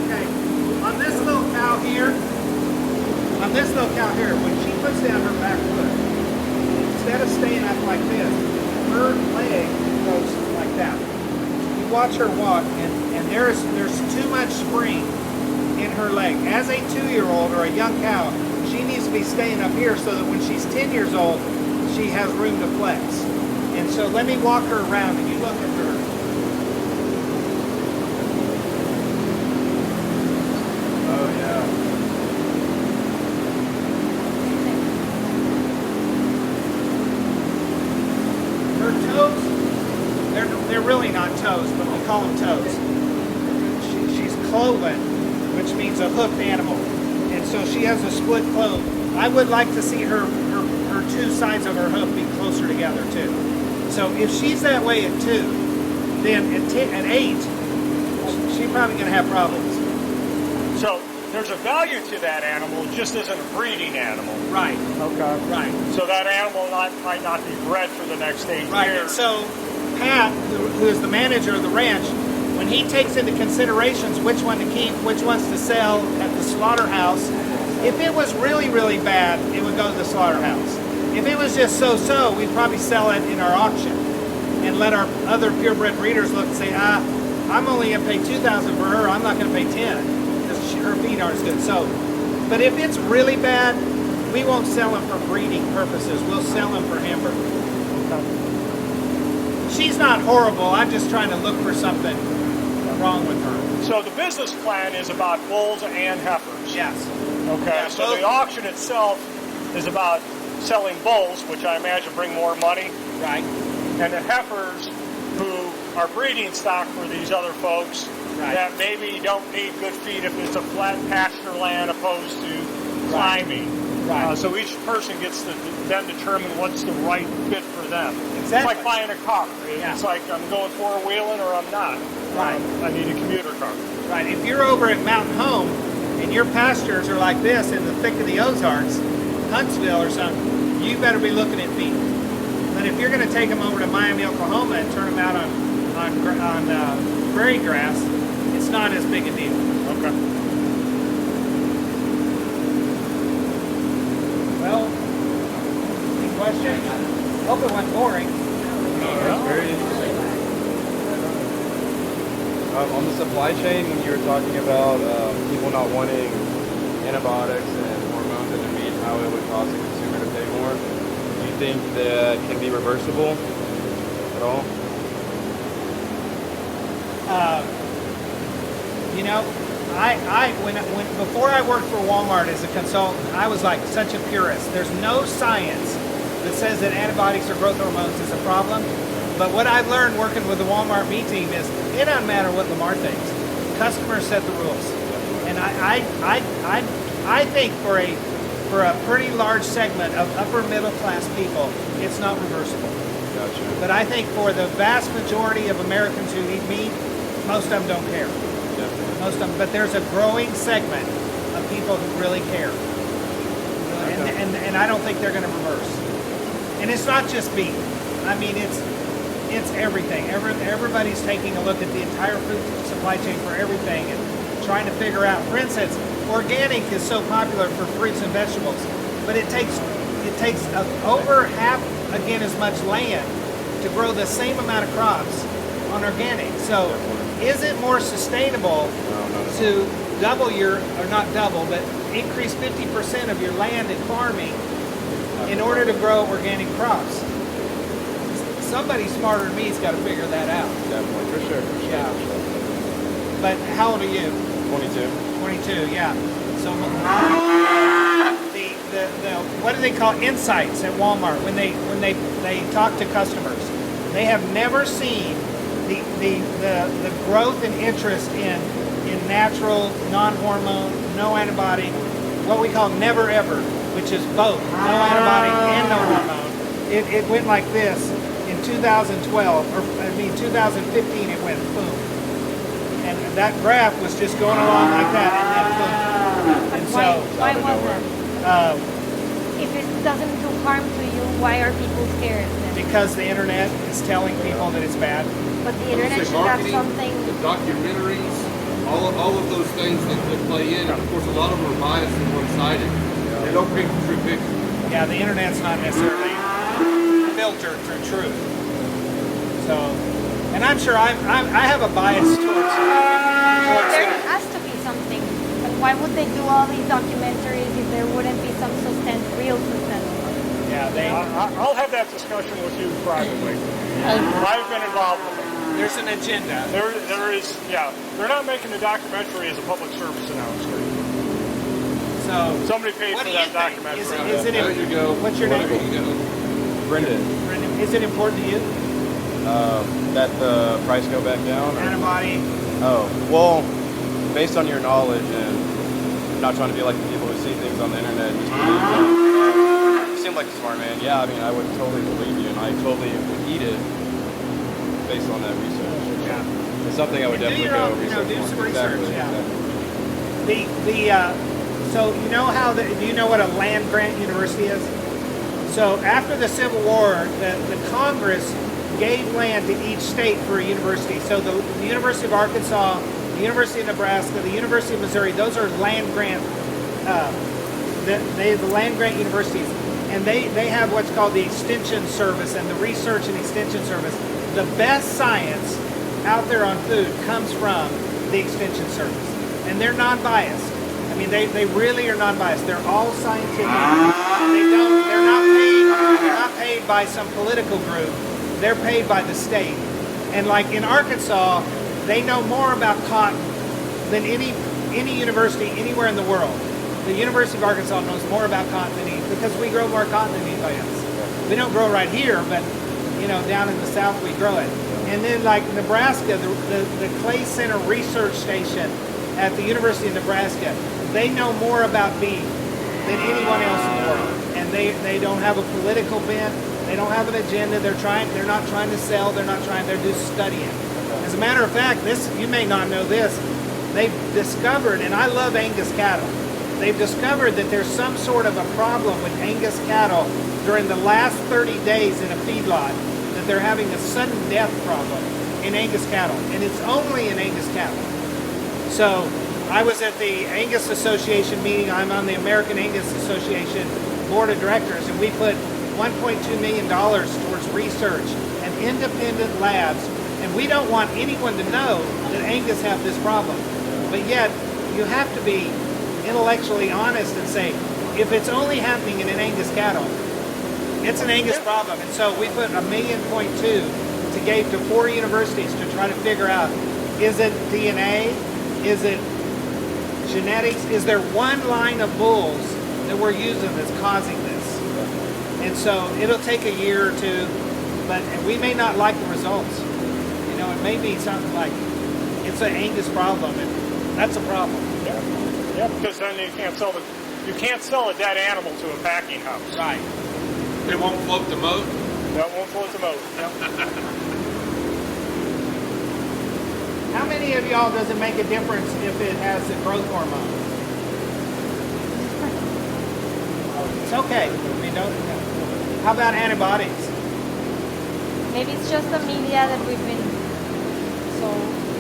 Okay, on this little cow here, when she puts down her back foot, instead of staying up like this, her leg goes like that. You watch her walk, and there's too much spring in her leg. As a 2-year-old or a young cow, she needs to be staying up here so that when she's 10 years old, she has room to flex. And so let me walk her around, and you look at her. Oh yeah. Her toes, they're really not toes, but we call them toes. She's cloven, which means a hooked animal. And so she has a split clove. I would like to see her two sides of her hoof be closer together too. So if she's that way at 2, then at 8, she's probably going to have problems. So there's a value to that animal, it just isn't a breeding animal. Right. Okay. Right. So that animal might not be bred for the next 8 Right. years. And so Pat, who is the manager of the ranch, when he takes into considerations which one to keep, which ones to sell at the slaughterhouse, if it was really, really bad, it would go to the slaughterhouse. If it was just so-so, we'd probably sell it in our auction and let our other purebred breeders look and say, I'm only going to pay $2,000 for her, I'm not going to pay $10 because her feet aren't as good. So, but if it's really bad, we won't sell them for breeding purposes. We'll sell them for hamburger. She's not horrible. I'm just trying to look for something wrong with her. So the business plan is about bulls and heifers. Yes. Okay. Yeah, So both. the auction itself is about selling bulls, which I imagine bring more money, Right. and the heifers who are breeding stock for these other folks Right. that maybe don't need good feed if it's a flat pasture land opposed to climbing. Right. So each person gets to then determine what's the right fit for them. It's Exactly. like buying a car. Yeah. It's like I'm going four-wheeling or I'm not. Right. I need a commuter car. Right, if you're over at Mountain Home and your pastures are like this in the thick of the Ozarks, Huntsville or something, you better be looking at feed. But if you're going to take them over to Miami, Oklahoma and turn them out on prairie grass, it's not as big a deal. Okay. Well, any questions? Hope it wasn't boring. That's very interesting. On the supply chain, when you were talking about people not wanting antibiotics and hormones in their meat, how it would cause the consumer to pay more, do you think that can be reversible at all? You know, when before I worked for Walmart as a consultant, I was like such a purist. There's no science that says that antibiotics or growth hormones is a problem. But what I've learned working with the Walmart meat team is it doesn't matter what Lamar thinks. Customers set the rules, and I think for a pretty large segment of upper middle class people, it's not reversible. Gotcha. But I think for the vast majority of Americans who eat meat, most of them don't care. Definitely. Most of them, but there's a growing segment of people who really care, and I don't think they're going to reverse. And it's not just beef. I mean, it's everything. Everybody's taking a look at the entire food supply chain for everything and trying to figure out. For instance, organic is so popular for fruits and vegetables, but it takes over half again as much land to grow the same amount of crops on organic. So, is it more sustainable to double or not double, but increase 50% of your land in farming in order to grow organic crops? Somebody smarter than me's got to figure that out. Definitely, for sure. Yeah. But how old are you? 22. 22, yeah. So the what do they call insights at Walmart when they talk to customers? They have never seen the growth and interest in natural, non-hormone, no antibiotic, what we call never ever, which is both no antibiotic and no hormone. It went like this in 2012, or 2015. It went boom, and that graph was just going along like that, and then boom. And so Why was that? If it doesn't do harm to you, why are people scared then? Because the internet is telling people that it's bad. But the internet should have something. The documentaries, all of those things that play in. Of course, a lot of them are biased and one-sided. They don't paint the true picture. Yeah, the internet's not necessarily filtered through truth. So, and I'm sure I have a bias towards There has to be something. And why would they do all these documentaries if there wouldn't be some real substance? yeah, I'll have that discussion with you privately. I've been involved with it. there's an agenda. There is, yeah. They're not making the documentary as a public service announcement. So Somebody paid what for do you that think? documentary. Is it There you go. What's your name? There you go. Brendan, Brendan, is it important to you? that the price go back down? Or? Antibody. Oh, well, based on your knowledge and not trying to be like the people who see things on the internet and just believe them, you seem like a smart man. Yeah, I mean, I would totally believe you, and I totally would eat it based on that research. Yeah. It's something I would And do definitely your go own, research do more. some research. Exactly, Yeah. exactly. So you know how do you know what a land grant university is? So after the Civil War, the Congress gave land to each state for a university. So the University of Arkansas, the University of Nebraska, the University of Missouri, those are land grant. The land grant universities, and they have what's called the Extension Service and the Research and Extension Service. The best science out there on food comes from the Extension Service, and they're non-biased. I mean, they really are non-biased. They're all scientific. They're not paid by some political group. They're paid by the state. And like in Arkansas, they know more about cotton than any university anywhere in the world. The University of Arkansas knows more about cotton than because we grow more cotton than anybody else. We don't grow right here, but down in the South we grow it. And then like Nebraska, the Clay Center Research Station at the University of Nebraska, they know more about beef than anyone else in the world. And they don't have a political bent. They don't have an agenda. They're not trying to sell. They're just studying. As a matter of fact, you may not know this, they've discovered, and I love Angus cattle, they've discovered that there's some sort of a problem with Angus cattle during the last 30 days in a feedlot, that they're having a sudden death problem in Angus cattle, and it's only in Angus cattle. So I was at the Angus Association meeting. I'm on the American Angus Association Board of Directors, and we put $1.2 million towards research and independent labs, and we don't want anyone to know that Angus have this problem. But yet, you have to be intellectually honest and say, if it's only happening in an Angus cattle, it's an Angus problem. And so we put $1.2 million to give to 4 universities to try to figure out, is it DNA? Is it genetics? Is there one line of bulls that we're using that's causing this? And so it'll take a year or two, but we may not like the results. You know, it may be something like, it's an Angus problem, and that's a problem. Yeah, because then you can't sell a dead animal to a packing house. Right. It won't float the moat? That won't float the moat. How many of y'all does it make a difference if it has the growth hormone? It's okay. I mean, don't. How about antibiotics? Maybe it's just the media that we've been so.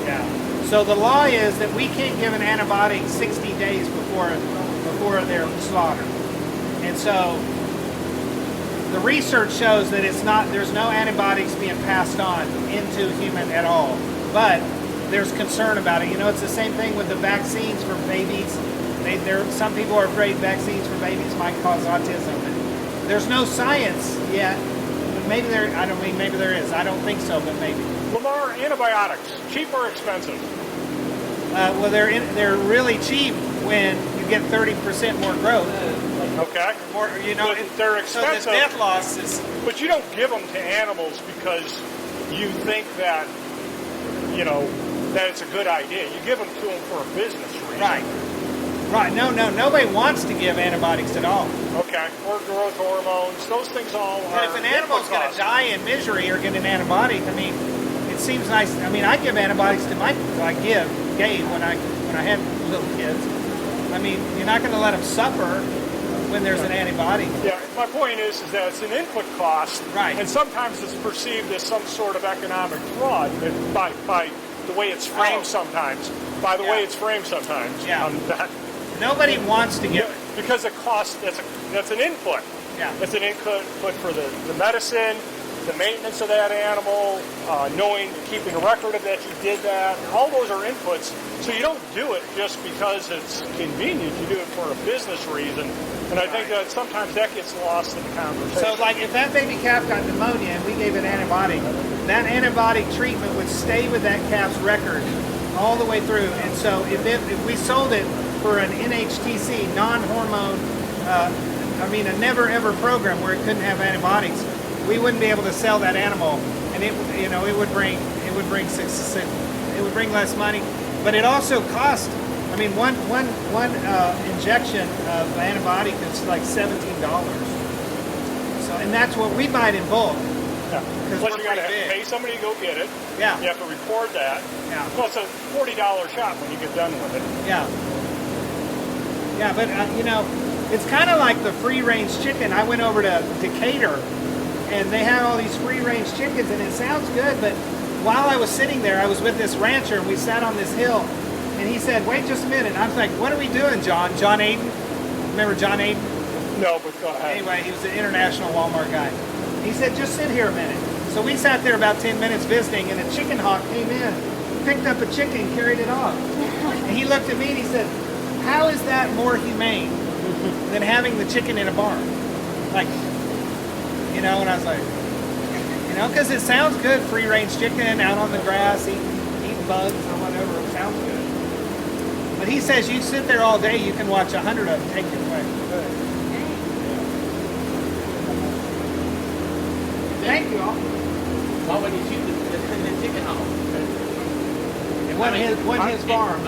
Yeah. So the law is that we can't give an antibiotic 60 days before they're slaughtered. And so the research shows that there's no antibiotics being passed on into human at all. But there's concern about it. You know, it's the same thing with the vaccines for babies. Some people are afraid vaccines for babies might cause autism. And there's no science yet. But maybe there is. I don't think so, but maybe. Lamar, antibiotics, cheap or expensive? Well, they're really cheap when you get 30% more growth. Okay. More, you know, they're expensive. So the net loss is. But you don't give them to animals because you think that, you know, that it's a good idea. You give them to them for a business reason. Right. Right. No. Nobody wants to give antibiotics at all. Okay. Or growth hormones. Those things all are. But if an animal's going to die in misery or get an antibiotic, I mean, it seems nice. I mean, I give antibiotics to my. I gave when I had little kids. I mean, you're not going to let them suffer when there's an antibiotic. Yeah. My point is that it's an input cost. Right. And sometimes it's perceived as some sort of economic fraud by the way it's framed sometimes. By the way it's framed sometimes. Yeah. That. Nobody wants to give it. Because it costs, that's an input. Yeah. It's an input for the medicine, the maintenance of that animal, keeping a record of that you did that. All those are inputs. So you don't do it just because it's convenient. You do it for a business reason. And I think that sometimes that gets lost in the conversation. So like if that baby calf got pneumonia and we gave it antibiotic, that antibiotic treatment would stay with that calf's record all the way through. And so if we sold it for an NHTC, non-hormone, a never-ever program where it couldn't have antibiotics, we wouldn't be able to sell that animal, and it would bring less money, but it also cost. I mean, one injection of antibiotic is like $17. So, and that's what we buy it in bulk. Yeah. Plus you got to pay somebody to go get it. Yeah. You have to record that. Yeah. Well, it's a $40 shop when you get done with it. Yeah. Yeah, but it's kind of like the free-range chicken. I went over to Decatur, and they had all these free-range chickens, and it sounds good, but while I was sitting there, I was with this rancher, and we sat on this hill, and he said, wait just a minute. I was like, what are we doing, John? John Aiden? Remember John Aiden? No, but go ahead. Anyway, he was an international Walmart guy. He said, just sit here a minute. So we sat there about 10 minutes visiting, and a chicken hawk came in, picked up a chicken, and carried it off. And he looked at me, and he said, how is that more humane than having the chicken in a barn? Like, and I was like, because it sounds good, free-range chicken out on the grass, eating bugs or whatever, it sounds good. But he says you sit there all day, you can watch 100 of them take your way. Thank you all. why would he shoot the chicken off? It wasn't his farm.